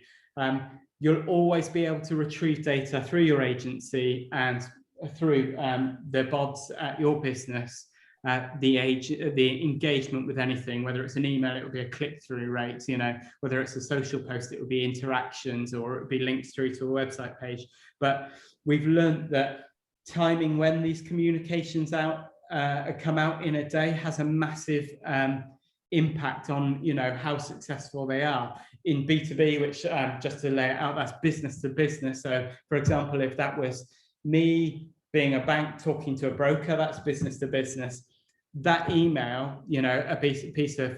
A: You'll always be able to retrieve data through your agency and through the bods at your business the engagement with anything, whether it's an email, it would be a click-through rate, whether it's a social post, it would be interactions, or it would be links through to a website page. But we've learned that timing when these communications come out in a day has a massive impact on how successful they are. In B2B, which just to lay it out, that's business to business. So for example, if that was me being a bank talking to a broker, that's business to business. That email, a piece of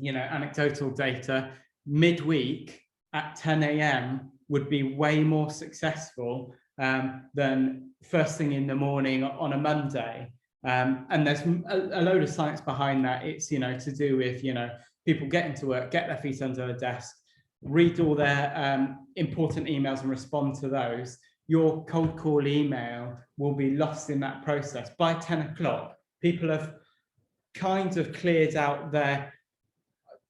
A: anecdotal data midweek at 10 a.m. would be way more successful than first thing in the morning on a Monday. And there's a load of science behind that. It's, to do with, people getting to work, get their feet under the desk, read all their important emails and respond to those. Your cold call email will be lost in that process. By 10 o'clock, people have kind of cleared out their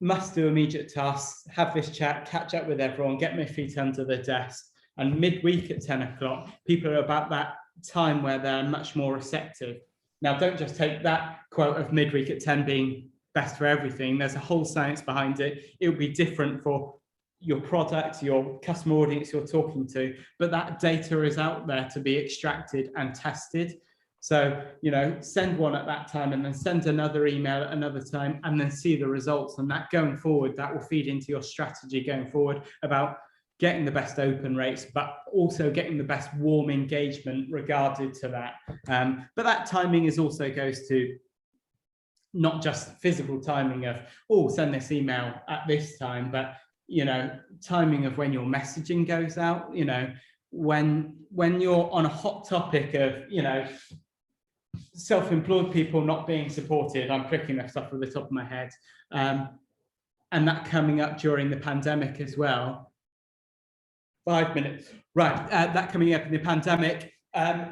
A: must do immediate tasks, have this chat, catch up with everyone, get my feet under the desk. And midweek at 10 o'clock, people are about that time where they're much more receptive. Now, don't just take that quote of midweek at 10 being best for everything. There's a whole science behind it. It will be different for your product, your customer audience you're talking to, but that data is out there to be extracted and tested. So, send one at that time and then send another email at another time and then see the results. And that going forward, that will feed into your strategy going forward about getting the best open rates, but also getting the best warm engagement regarded to that. But that timing also goes to not just physical timing of, send this email at this time, but timing of when your messaging goes out, when you're on a hot topic of, self-employed people not being supported. I'm picking this off at the top of my head. And that coming up during the pandemic as well. 5 minutes. Right, that coming up in the pandemic,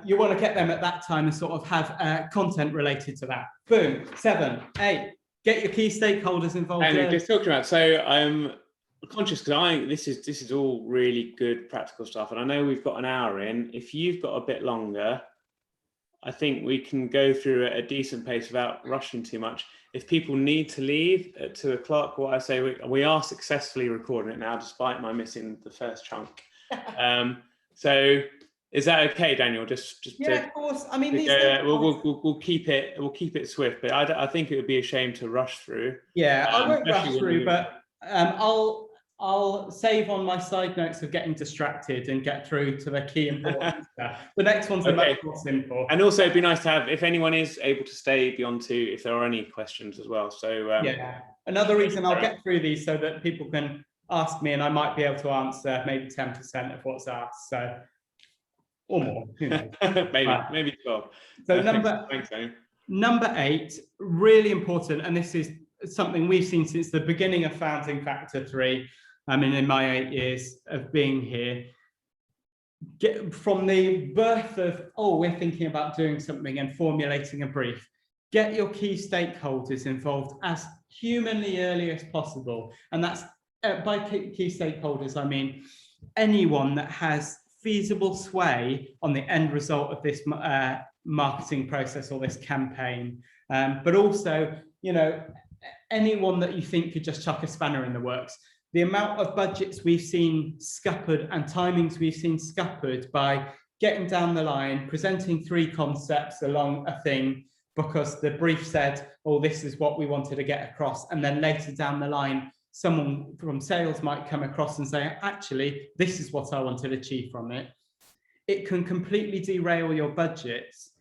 A: you want to get them at that time and sort of have content related to that. Boom, 7, 8, get your key stakeholders involved.
B: And just talking about, so I'm conscious because this is all really good practical stuff, and I know we've got an hour in. If you've got a bit longer, I think we can go through at a decent pace without rushing too much. If people need to leave at 2 o'clock, what I say, we are successfully recording it now, despite my missing the first chunk. So is that okay, Daniel? Just
A: yeah, of course. I mean,
B: we'll keep it swift, but I think it would be a shame to rush through.
A: Yeah, I won't rush through, but I'll save on my side notes of getting distracted and get through to the key important stuff. The next one's a much more simple.
B: And also it'd be nice to have, if anyone is able to stay beyond 2, if there are any questions as well. So
A: yeah, another reason I'll get through these so that people can ask me and I might be able to answer maybe 10% of what's asked. So, or more.
B: maybe 12.
A: So
B: thanks,
A: number 8, really important, and this is something we've seen since the beginning of founding Factor 3. I mean, in my 8 years of being here, from the birth of, we're thinking about doing something and formulating a brief, get your key stakeholders involved as humanly early as possible. And that's, by key stakeholders, I mean anyone that has feasible sway on the end result of this marketing process or this campaign, but also, anyone that you think could just chuck a spanner in the works. The amount of budgets we've seen scuppered and timings we've seen scuppered by getting down the line, presenting 3 concepts along a thing because the brief said, this is what we wanted to get across. And then later down the line, someone from sales might come across and say, actually, this is what I wanted to achieve from it. It can completely derail your budgets.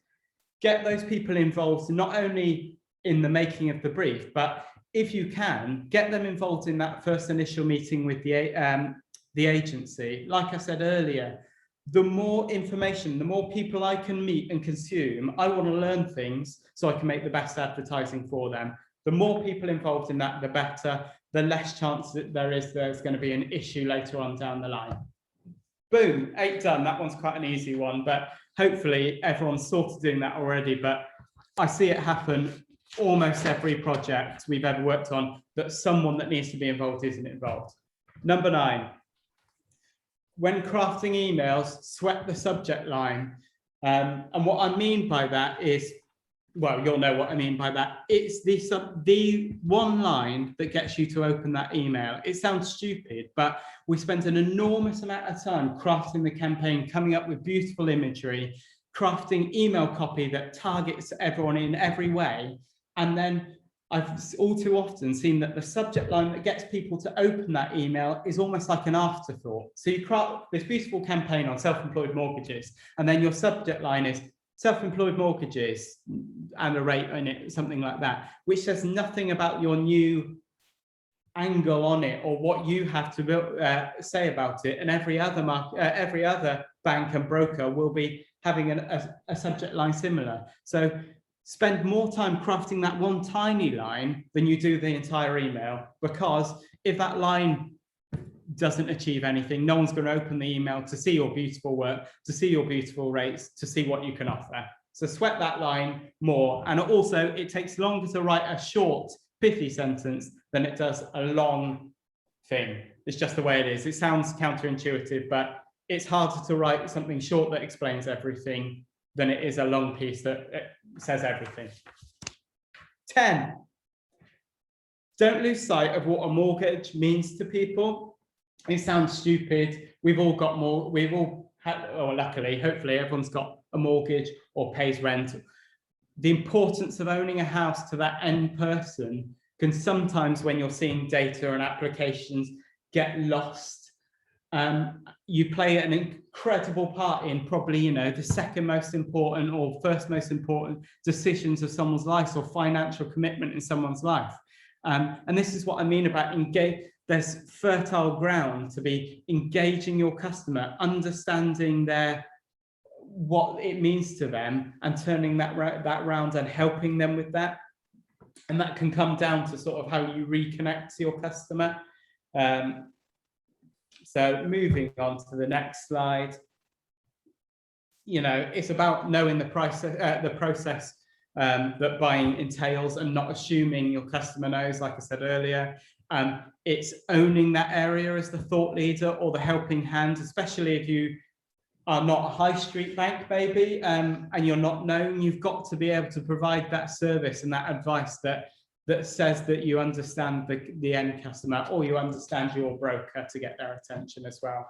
A: Get those people involved, not only in the making of the brief, but if you can, get them involved in that first initial meeting with the agency. Like I said earlier, the more information, the more people I can meet and consume, I want to learn things so I can make the best advertising for them. The more people involved in that, the better, the less chance that there's going to be an issue later on down the line. Boom, 8 done. That one's quite an easy one, but hopefully everyone's sort of doing that already. But I see it happen almost every project we've ever worked on, that someone that needs to be involved isn't involved. Number 9, when crafting emails, sweat the subject line. And what I mean by that is well, you'll know what I mean by that. It's the one line that gets you to open that email. It sounds stupid, but we spent an enormous amount of time crafting the campaign, coming up with beautiful imagery, crafting email copy that targets everyone in every way. And then I've all too often seen that the subject line that gets people to open that email is almost like an afterthought. So you craft this beautiful campaign on self-employed mortgages, and then your subject line is self-employed mortgages and a rate in it, something like that, which says nothing about your new angle on it or what you have to say about it. And every other bank and broker will be having a subject line similar. So spend more time crafting that one tiny line than you do the entire email, because if that line doesn't achieve anything, no one's going to open the email to see your beautiful work, to see your beautiful rates, to see what you can offer. So sweat that line more. And also, it takes longer to write a short, pithy sentence than it does a long thing. It's just the way it is. It sounds counterintuitive, but it's harder to write something short that explains everything than it is a long piece that says everything. 10. Don't lose sight of what a mortgage means to people. It sounds stupid. We've all got more, we've all had, or luckily, hopefully everyone's got a mortgage or pays rent. The importance of owning a house to that end person can sometimes, when you're seeing data and applications, get lost. You play an incredible part in probably, you know, the second most important or first most important decisions of someone's life or financial commitment in someone's life. And this is what I mean about engage. There's fertile ground to be engaging your customer, understanding what it means to them, and turning that round and helping them with that. And that can come down to sort of how you reconnect to your customer. So moving on to the next slide. You know, it's about knowing the process that buying entails and not assuming your customer knows, like I said earlier. It's owning that area as the thought leader or the helping hand, especially if you are not a high street bank, maybe, and you're not known. You've got to be able to provide that service and that advice that says that you understand the end customer, or you understand your broker, to get their attention as well.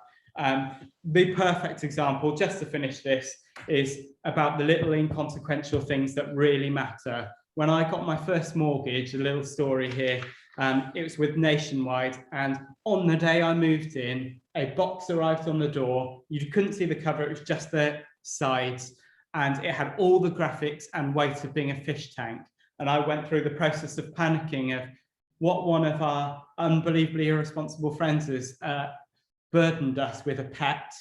A: The perfect example, just to finish this, is about the little inconsequential things that really matter. When I got my first mortgage, a little story here, it was with Nationwide, and on the day I moved in, a box arrived on the door. You couldn't see the cover, it was just the sides, and it had all the graphics and weight of being a fish tank. And I went through the process of panicking of what one of our unbelievably irresponsible friends has burdened us with, a pet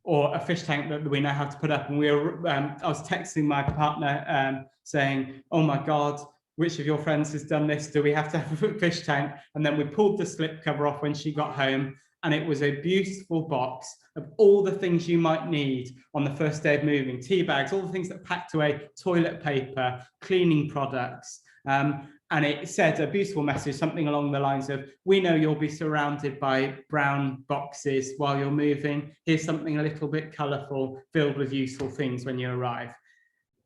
A: or a fish tank that we now have to put up. And I was texting my partner saying, oh my God, which of your friends has done this? Do we have to have a fish tank? And then we pulled the slip cover off when she got home, and it was a beautiful box of all the things you might need on the first day of moving. Tea bags, all the things that packed away, toilet paper, cleaning products. And it said a beautiful message, something along the lines of, we know you'll be surrounded by brown boxes while you're moving. Here's something a little bit colourful, filled with useful things when you arrive.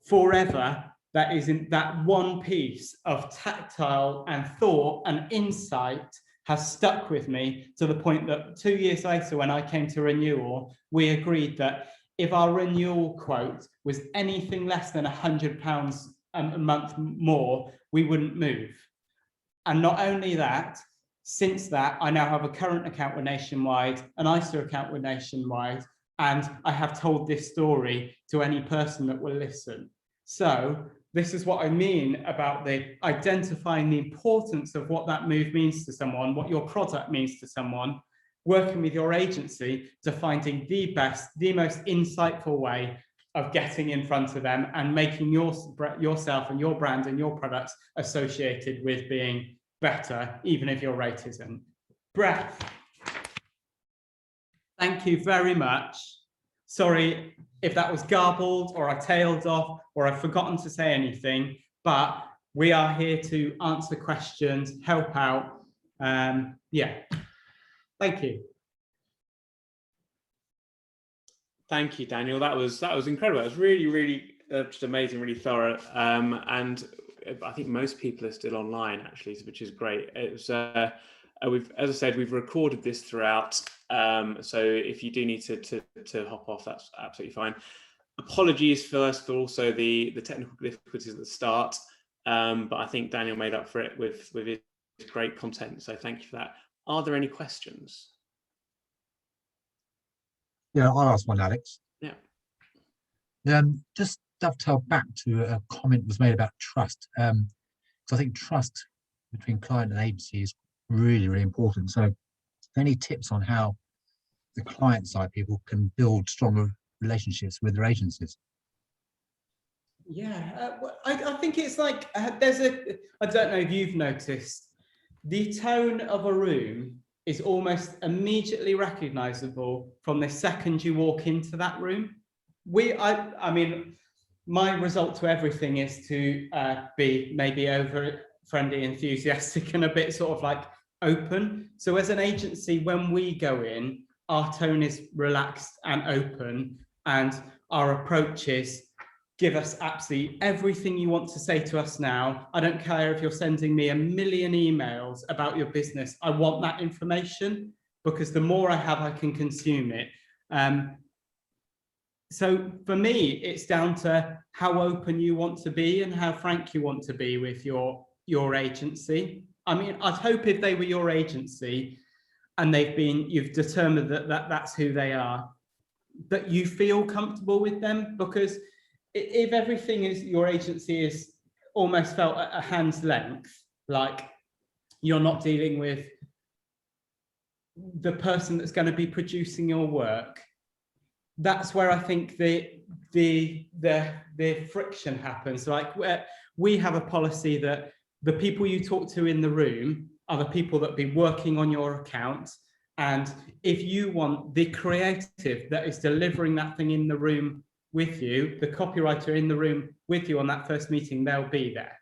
A: Forever, that isn't that one piece of tactile and thought and insight has stuck with me, to the point that 2 years later, when I came to renewal, we agreed that if our renewal quote was anything less than £100 a month more, we wouldn't move. And not only that, since that, I now have a current account with Nationwide, an ISA account with Nationwide, and I have told this story to any person that will listen. So this is what I mean about identifying the importance of what that move means to someone, what your product means to someone, working with your agency to finding the best, the most insightful way of getting in front of them and making yourself and your brand and your products associated with being better, even if your rate isn't. Breath. Thank you very much. Sorry if that was garbled or I tailed off or I've forgotten to say anything, but we are here to answer questions, help out. Yeah, thank you.
B: Thank you, Daniel. That was incredible. It was really, really just amazing, really thorough. And I think most people are still online actually, which is great. It's as I said, we've recorded this throughout. So if you do need to hop off, that's absolutely fine. Apologies first for also the technical difficulties at the start, but I think Daniel made up for it with his great content. So thank you for that. Are there any questions?
C: Yeah, I'll ask one, Alex.
B: Yeah.
C: Just dovetail back to a comment was made about trust. So I think trust between client and agency is really, really important. So any tips on how the client side people can build stronger relationships with their agencies?
A: Yeah, I think it's like I don't know if you've noticed, the tone of a room is almost immediately recognizable from the second you walk into that room. I mean, my result to everything is to be maybe over friendly, enthusiastic, and a bit sort of like open. So as an agency, when we go in, our tone is relaxed and open, and our approach is give us absolutely everything you want to say to us now. I don't care if you're sending me 1 million emails about your business. I want that information, because the more I have, I can consume it. So for me, it's down to how open you want to be and how frank you want to be with your agency. I mean, I'd hope if they were your agency and you've determined that that's who they are, that you feel comfortable with them, because if everything is your agency is almost felt at a hand's length, like you're not dealing with the person that's going to be producing your work, that's where I think the friction happens. Like we have a policy that the people you talk to in the room are the people that be working on your account. And if you want the creative that is delivering that thing in the room with you, the copywriter in the room with you on that first meeting, they'll be there.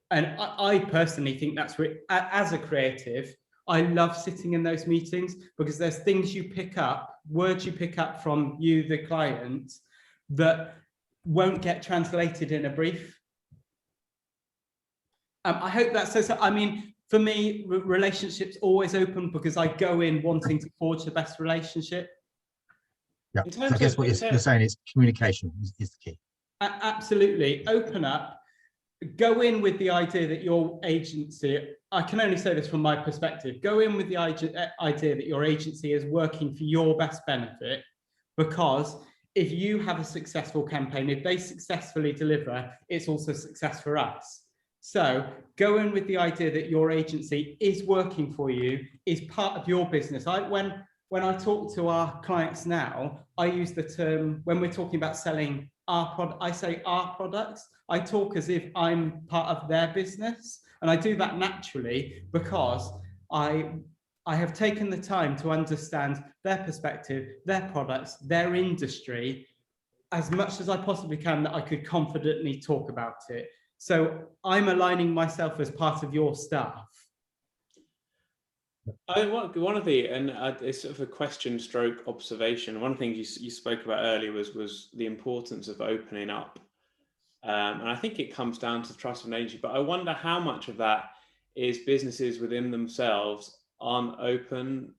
A: And I personally think that's as a creative, I love sitting in those meetings, because there's things you pick up, words you pick up from you, the client, that won't get translated in a brief. I hope that says, I mean, for me, relationships always open, because I go in wanting to forge the best relationship.
C: Yeah, so I guess what you're saying is communication is the key.
A: Absolutely. Open up, go in with the idea that your agency, I can only say this from my perspective, go in with the idea that your agency is working for your best benefit, because if you have a successful campaign, if they successfully deliver, it's also success for us. So go in with the idea that your agency is working for you, is part of your business. When I talk to our clients now, I use the term, when we're talking about selling our product, I say our products. I talk as if I'm part of their business. And I do that naturally, because I have taken the time to understand their perspective, their products, their industry, as much as I possibly can, that I could confidently talk about it. So I'm aligning myself as part of your staff.
B: One of the, and it's sort of a question stroke observation. One of the things you spoke about earlier was the importance of opening up. And I think it comes down to trust and agency, but I wonder how much of that is businesses within themselves aren't open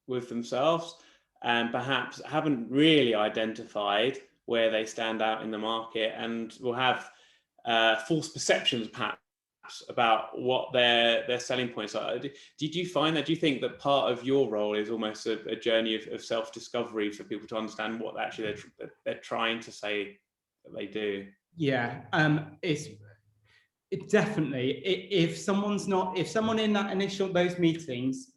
B: with themselves, and perhaps haven't really identified where they stand out in the market, and will have false perceptions perhaps about what their selling points are. Did you find that? Do you think that part of your role is almost a journey of self-discovery for people to understand what actually they're trying to say that they do? Yeah,
A: it's definitely, if someone in those meetings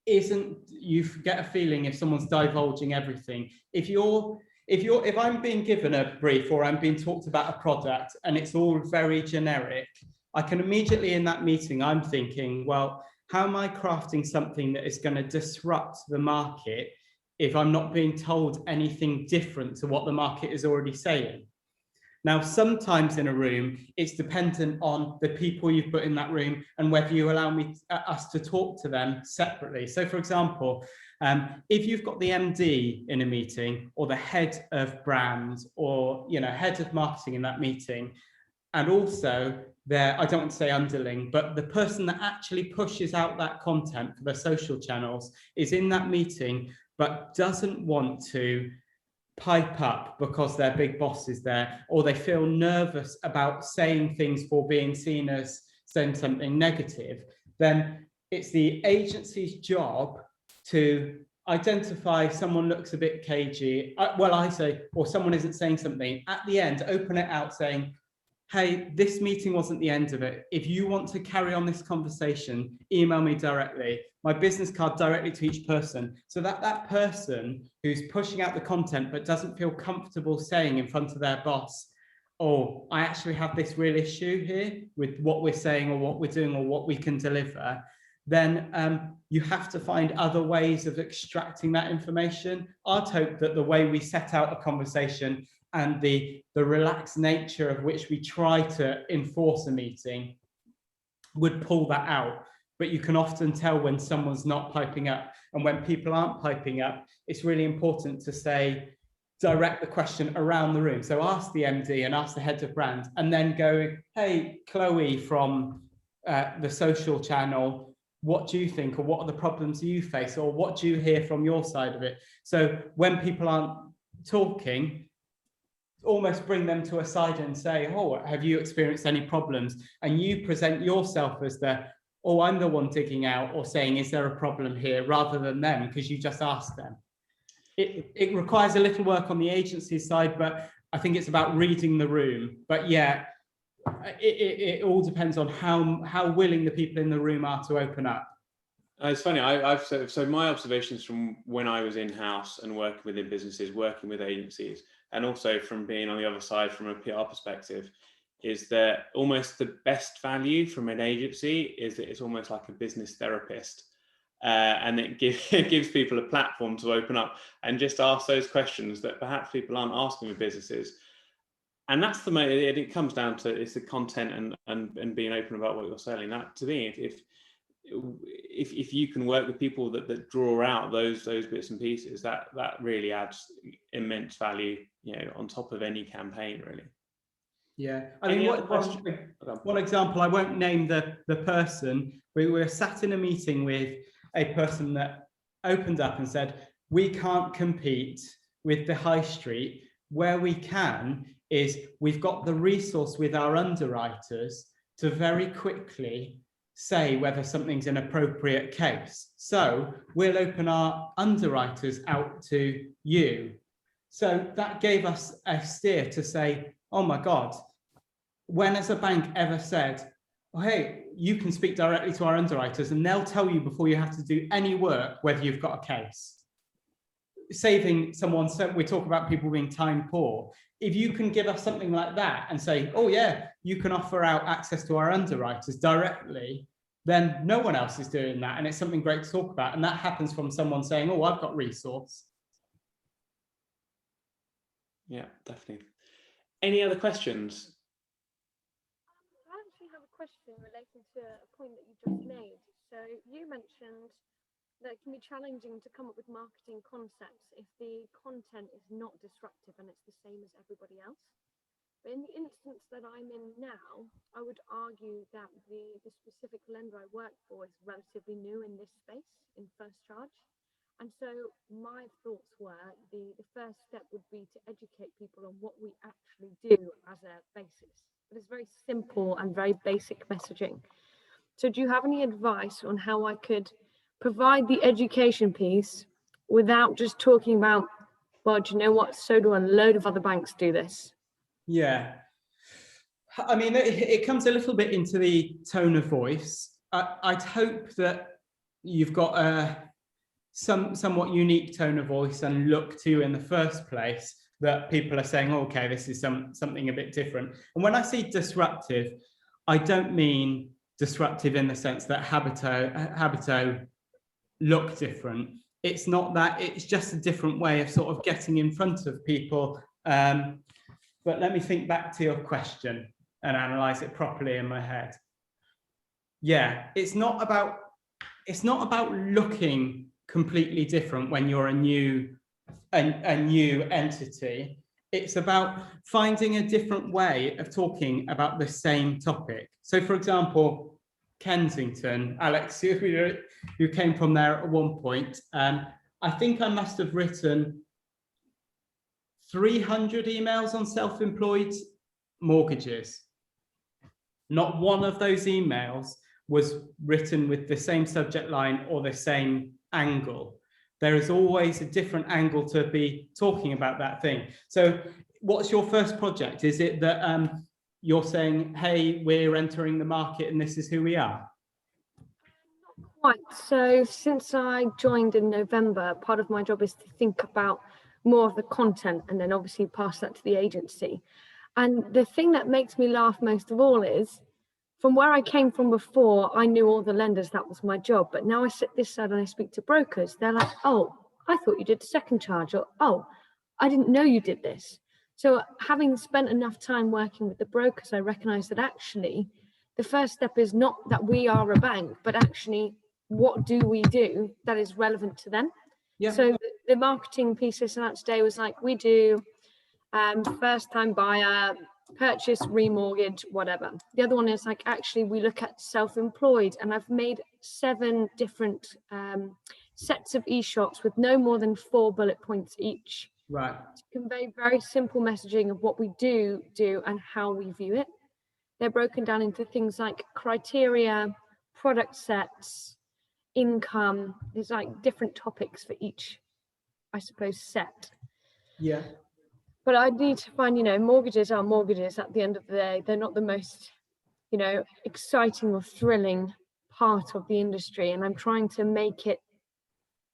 A: isn't, you get a feeling if someone's divulging everything. If I'm being given a brief, or I'm being talked about a product and it's all very generic, I can immediately in that meeting, I'm thinking, well, how am I crafting something that is going to disrupt the market if I'm not being told anything different to what the market is already saying? Now, sometimes in a room, it's dependent on the people you put in that room and whether you allow us to talk to them separately. So, for example, If you've got the MD in a meeting, or the head of brand, or head of marketing in that meeting, and also I don't want to say underling, but the person that actually pushes out that content for the social channels is in that meeting, but doesn't want to pipe up because their big boss is there, or they feel nervous about saying things for being seen as saying something negative, then it's the agency's job to identify someone looks a bit cagey. I say, or someone isn't saying something. At the end, open it out saying, hey, this meeting wasn't the end of it. If you want to carry on this conversation, email me directly. My business card directly to each person, so that that person who's pushing out the content but doesn't feel comfortable saying in front of their boss, oh, I actually have this real issue here with what we're saying or what we're doing or what we can deliver, then you have to find other ways of extracting that information. I'd hope that the way we set out a conversation and the relaxed nature of which we try to enforce a meeting would pull that out. But you can often tell when someone's not piping up, and when people aren't piping up, it's really important to say, direct the question around the room. So ask the MD and ask the head of brand, and then go, hey, Chloe from the social channel, what do you think, or what are the problems you face, or what do you hear from your side of it? So when people aren't talking, almost bring them to a side and say, oh, have you experienced any problems? And you present yourself as oh, I'm the one digging out or saying, is there a problem here, rather than them, because you just asked them. It requires a little work on the agency side, but I think it's about reading the room. But yeah, it all depends on how willing the people in the room are to open up.
B: It's funny, so my observations from when I was in-house and working within businesses, working with agencies, and also from being on the other side from a PR perspective, is that almost the best value from an agency is that it's almost like a business therapist. And it gives people a platform to open up and just ask those questions that perhaps people aren't asking with businesses. And that's it comes down to, it's the content and being open about what you're selling. That, to me, if you can work with people that draw out those bits and pieces, that really adds immense value, on top of any campaign, really.
A: Yeah, I mean, one example, I won't name the person. We were sat in a meeting with a person that opened up and said, we can't compete with the high street. Where we can is we've got the resource with our underwriters to very quickly say whether something's an appropriate case. So we'll open our underwriters out to you. So that gave us a steer to say, oh my God, when has a bank ever said, oh, hey, you can speak directly to our underwriters and they'll tell you before you have to do any work whether you've got a case? Saving someone, so we talk about people being time poor. If you can give us something like that and say, oh yeah, you can offer out access to our underwriters directly, then no one else is doing that. And it's something great to talk about. And that happens from someone saying, oh, I've got resource.
B: Yeah, definitely. Any other questions?
D: I actually have a question relating to a point that you just made. So you mentioned that it can be challenging to come up with marketing concepts if the content is not disruptive and it's the same as everybody else. But in the instance that I'm in now, I would argue that the specific lender I work for is relatively new in this space, in first charge. And so my thoughts were the first step would be to educate people on what we actually do as a basis. But it's very simple and very basic messaging. So do you have any advice on how I could provide the education piece without just talking about, well, do you know what, so do a load of other banks do this?
A: Yeah, I mean, it comes a little bit into the tone of voice. I'd hope that you've got a somewhat unique tone of voice and look to in the first place, that people are saying, oh, okay, this is something a bit different. And when I say disruptive, I don't mean disruptive in the sense that Habito look different. It's not that, it's just a different way of sort of getting in front of people. But let me think back to your question and analyze it properly in my head. Yeah, it's not about looking completely different when you're a new entity. It's about finding a different way of talking about the same topic. So, for example, Kensington, Alex, who came from there at one point, I think I must have written 300 emails on self-employed mortgages. Not one of those emails was written with the same subject line or the same angle. There is always a different angle to be talking about that thing. So what's your first project? Is it that you're saying, hey, we're entering the market and this is who we are?
D: Quite. So since I joined in November, part of my job is to think about more of the content and then obviously pass that to the agency. And the thing that makes me laugh most of all is, from where I came from before, I knew all the lenders, that was my job. But now I sit this side and I speak to brokers, they're like, oh, I thought you did the second charge, or oh, I didn't know you did this. So having spent enough time working with the brokers, I recognize that actually the first step is not that we are a bank, but actually what do we do that is relevant to them?
A: Yeah.
D: So the marketing piece I sent out today was like, we do first time buyer, purchase, remortgage, whatever. The other one is like, actually we look at self-employed, and I've made 7 different sets of e-shots with no more than 4 bullet points each.
A: Right.
D: To convey very simple messaging of what we do and how we view it. They're broken down into things like criteria, product sets, income. There's like different topics for each, I suppose, set.
A: Yeah.
D: But I need to find, mortgages are mortgages at the end of the day. They're not the most, exciting or thrilling part of the industry. And I'm trying to make it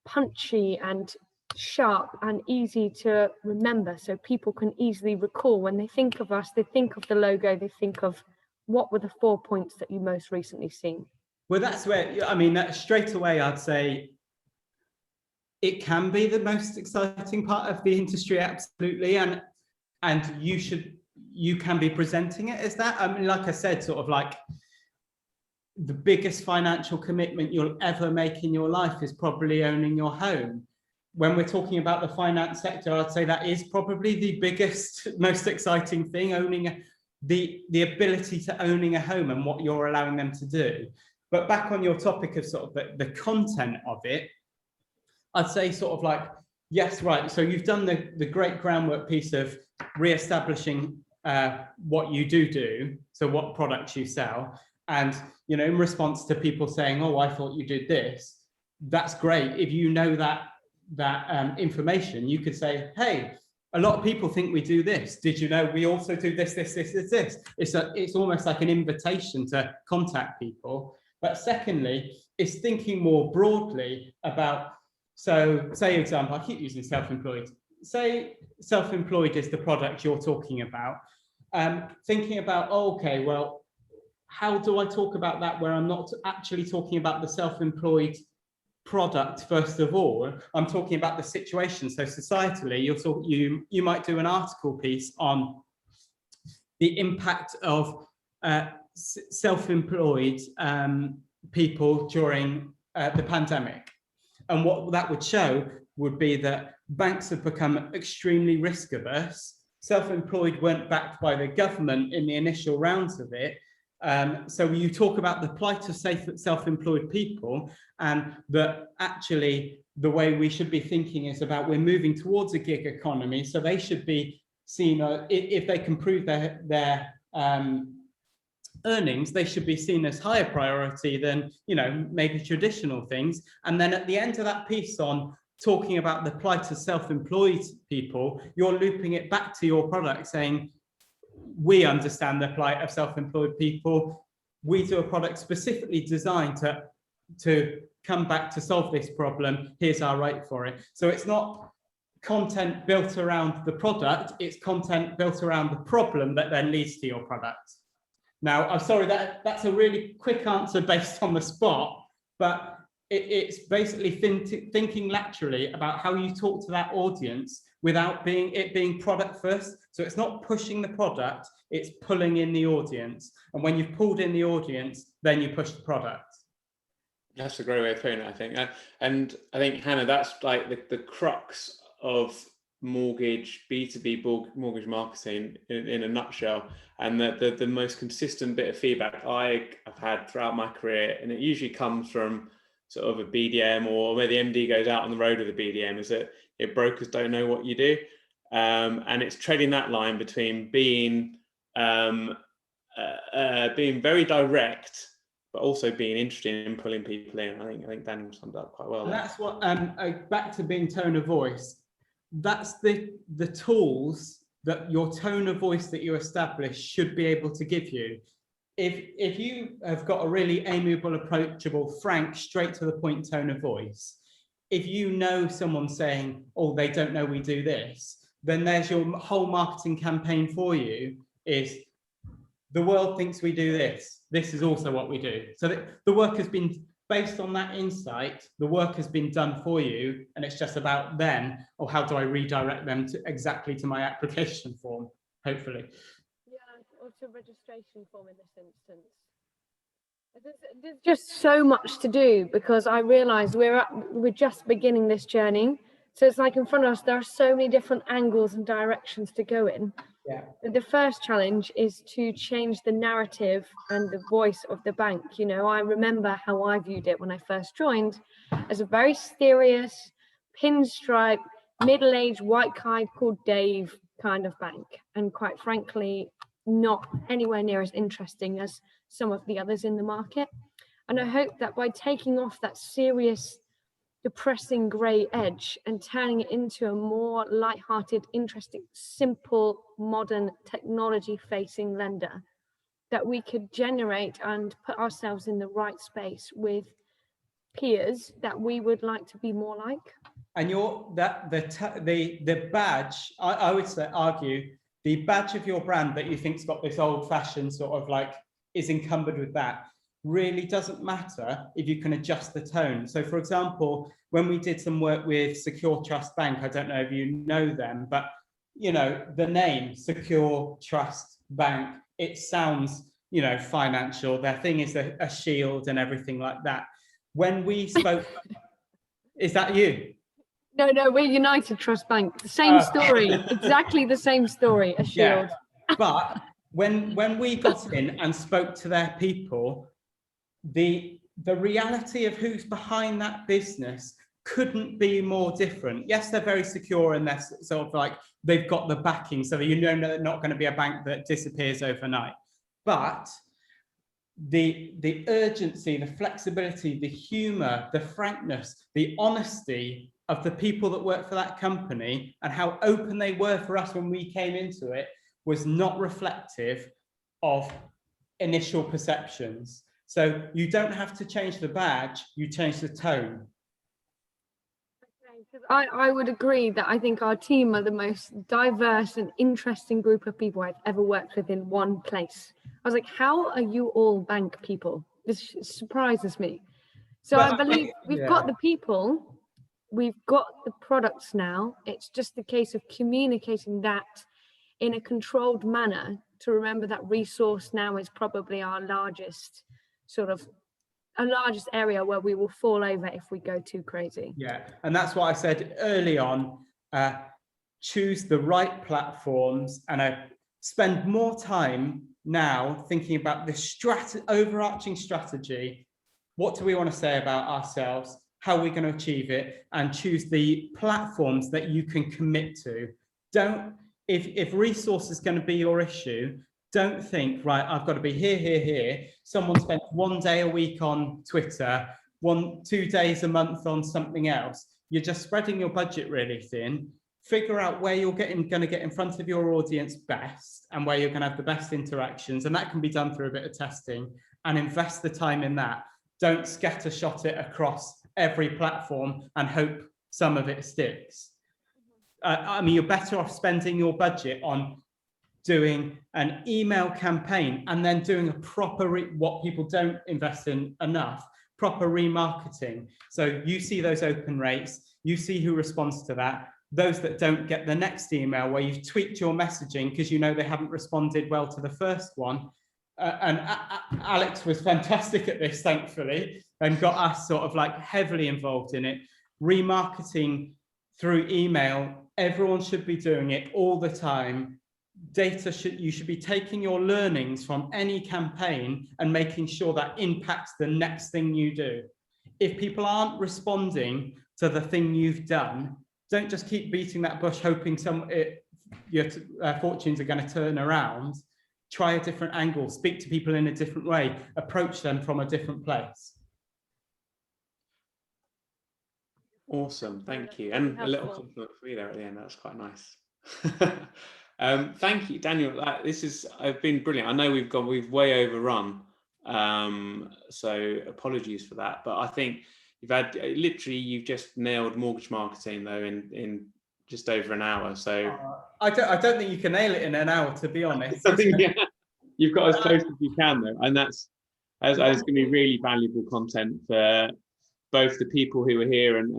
D: punchy and sharp and easy to remember, so people can easily recall when they think of us, they think of the logo, they think of what were the 4 points that you most recently seen.
A: Well, that's where, that straight away, I'd say it can be the most exciting part of the industry, absolutely. And you can be presenting it as that. I mean, like I said, sort of like the biggest financial commitment you'll ever make in your life is probably owning your home. When we're talking about the finance sector, I'd say that is probably the biggest, most exciting thing, owning the ability to owning a home and what you're allowing them to do. But back on your topic of sort of the content of it, I'd say sort of like, yes, right. So you've done the great groundwork piece of re-establishing what you do, so what products you sell. And, in response to people saying, oh, I thought you did this, that's great. If you know that information, you could say, hey, a lot of people think we do this. Did you know we also do this? It's almost like an invitation to contact people. But secondly, it's thinking more broadly about, so say example, I keep using self-employed. Say self-employed is the product you're talking about. Thinking about, oh, okay, well, how do I talk about that where I'm not actually talking about the self-employed product first of all? I'm talking about the situation. So societally, you might do an article piece on the impact of self-employed people during the pandemic. And what that would show would be that banks have become extremely risk averse. Self-employed weren't backed by the government in the initial rounds of it. So you talk about the plight of self-employed people, and that actually the way we should be thinking is about we're moving towards a gig economy. So they should be seen, if they can prove their earnings, they should be seen as higher priority than, maybe traditional things. And then at the end of that piece on talking about the plight of self-employed people, you're looping it back to your product saying, we understand the plight of self-employed people. We do a product specifically designed to come back to solve this problem. Here's our rate for it. So it's not content built around the product, it's content built around the problem that then leads to your product. Now, I'm sorry, that's a really quick answer based on the spot, but it's basically thinking laterally about how you talk to that audience without it being product first. So it's not pushing the product, it's pulling in the audience. And when you've pulled in the audience, then you push the product.
B: That's a great way of putting it, I think. And I think, Hannah, that's like the crux of mortgage, B2B mortgage marketing in a nutshell. And the most consistent bit of feedback I've had throughout my career, and it usually comes from sort of a BDM or where the MD goes out on the road with a BDM, is that brokers don't know what you do. And it's treading that line between being very direct, but also being interested in pulling people in. I think Daniel summed up quite well.
A: And that's what, back to being tone of voice, that's the tools that your tone of voice that you establish should be able to give you. If you have got a really amiable, approachable, frank, straight to the point tone of voice, if you know someone saying, oh, they don't know we do this, then there's your whole marketing campaign for you is, the world thinks we do this. This is also what we do. So the work has been based on that insight. The work has been done for you, and it's just about then, or how do I redirect them to exactly to my application form, hopefully.
D: Yeah, or to registration form in this instance. There's just so much to do, because I realise we're just beginning this journey. So it's like in front of us, there are so many different angles and directions to go in.
A: Yeah.
D: The first challenge is to change the narrative and the voice of the bank. You know, I remember how I viewed it when I first joined as a very serious, pinstripe, middle-aged, white guy called Dave kind of bank. And quite frankly, not anywhere near as interesting as some of the others in the market. And I hope that by taking off that serious, depressing grey edge and turning it into a more light-hearted, interesting, simple, modern, technology-facing lender, that we could generate and put ourselves in the right space with peers that we would like to be more like.
A: And the badge, I would say, argue, the badge of your brand that you think's got this old-fashioned sort of like is encumbered with that, really doesn't matter if you can adjust the tone. So for example, when we did some work with Secure Trust Bank, I don't know if you know them, but you know, the name Secure Trust Bank, it sounds, you know, financial. Their thing is a shield and everything like that. When we spoke, is that you?
D: No, we're United Trust Bank. The same story, exactly the same story, a shield.
A: Yeah. But when we got in and spoke to their people, the reality of who's behind that business couldn't be more different. Yes, they're very secure and they're sort of like, they've got the backing, so that you know they're not going to be a bank that disappears overnight. But the urgency, the flexibility, the humor, the frankness, the honesty of the people that work for that company and how open they were for us when we came into it was not reflective of initial perceptions. So you don't have to change the badge, you change the tone.
D: I would agree that I think our team are the most diverse and interesting group of people I've ever worked with in one place. I was like, how are you all bank people? This surprises me. So I believe we've got the people, we've got the products now. It's just a case of communicating that in a controlled manner to remember that resource now is probably our largest area where we will fall over if we go too crazy.
A: Yeah, and that's what I said early on. Choose the right platforms and spend more time now thinking about the overarching strategy. What do we want to say about ourselves? How are we going to achieve it? And choose the platforms that you can commit to. If resource is going to be your issue, don't think, right, I've got to be here. Someone spends 1 day a week on Twitter, 2 days a month on something else. You're just spreading your budget really thin. Figure out where you're going to get in front of your audience best and where you're going to have the best interactions. And that can be done through a bit of testing, and invest the time in that. Don't scattershot it across every platform and hope some of it sticks. I mean, you're better off spending your budget on doing an email campaign and then doing a proper, what people don't invest in enough, proper remarketing. So you see those open rates, you see who responds to that. Those that don't get the next email where you've tweaked your messaging because you know they haven't responded well to the first one. And Alex was fantastic at this, thankfully. and got us sort of like heavily involved in it. Remarketing through email, everyone should be doing it all the time. You should be taking your learnings from any campaign and making sure that impacts the next thing you do. If people aren't responding to the thing you've done, don't just keep beating that bush hoping your fortunes are going to turn around. Try a different angle, speak to people in a different way, approach them from a different place.
B: Awesome, thank
D: that's
B: you.
D: really
B: And a little
D: helpful.
B: compliment for you there at the end. That's quite nice. Thank you, Daniel. This has been brilliant. I know we've way overrun, so apologies for that. But I think you've just nailed mortgage marketing though in just over an hour. So
A: I don't think you can nail it in an hour, to be honest.
B: I think you've got as close as you can though, and that's going to be really valuable content for both the people who were here and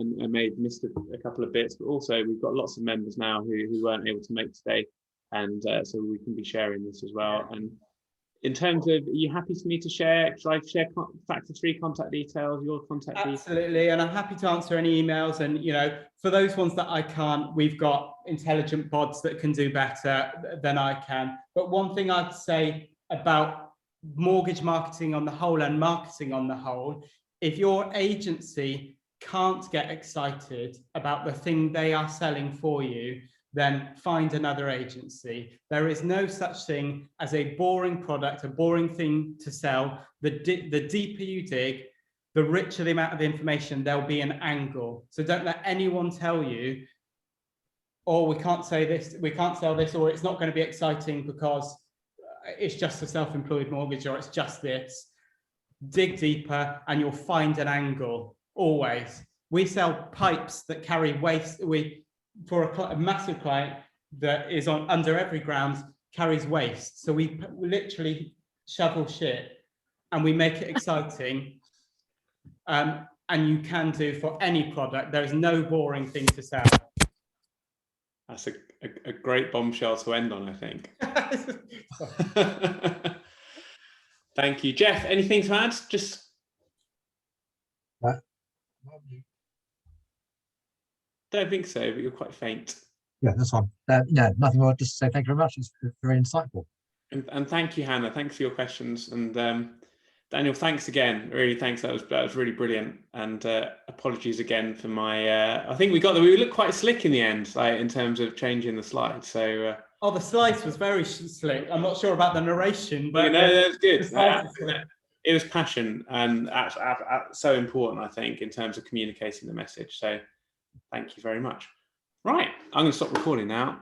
B: missed a couple of bits, but also we've got lots of members now who weren't able to make today, and so we can be sharing this as well. And in terms of, are you happy for me to share? Should I share Factor 3 contact details, your contact details?
A: Absolutely, and I'm happy to answer any emails. And for those ones that I can't, we've got intelligent bots that can do better than I can. But one thing I'd say about mortgage marketing on the whole and marketing on the whole, if your agency can't get excited about the thing they are selling for you, then find another agency. There is no such thing as a boring product, a boring thing to sell. The deeper you dig, the richer the amount of information, there'll be an angle. So don't let anyone tell you, oh, we can't say this, we can't sell this, or it's not going to be exciting because it's just a self-employed mortgage, or it's just this. Dig deeper and you'll find an angle, always. We sell pipes that carry waste. For a massive client that is under every ground, carries waste. So we literally shovel shit and we make it exciting. And you can do for any product. There is no boring thing to sell.
B: That's a great bombshell to end on, I think. Thank you. Jeff, anything to add? Don't think so, but you're quite faint.
C: Yeah, that's fine. Yeah, nothing more. Just to say thank you very much. It's very insightful.
B: And thank you, Hannah. Thanks for your questions. And Daniel, thanks again. Really, thanks. That was really brilliant. And apologies again for my. I think we looked quite slick in the end, like in terms of changing the slides. So.
A: Oh, the slides was very slick. I'm not sure about the narration, but
B: that was good. It was passion, and so important, I think, in terms of communicating the message. So, thank you very much. Right, I'm going to stop recording now.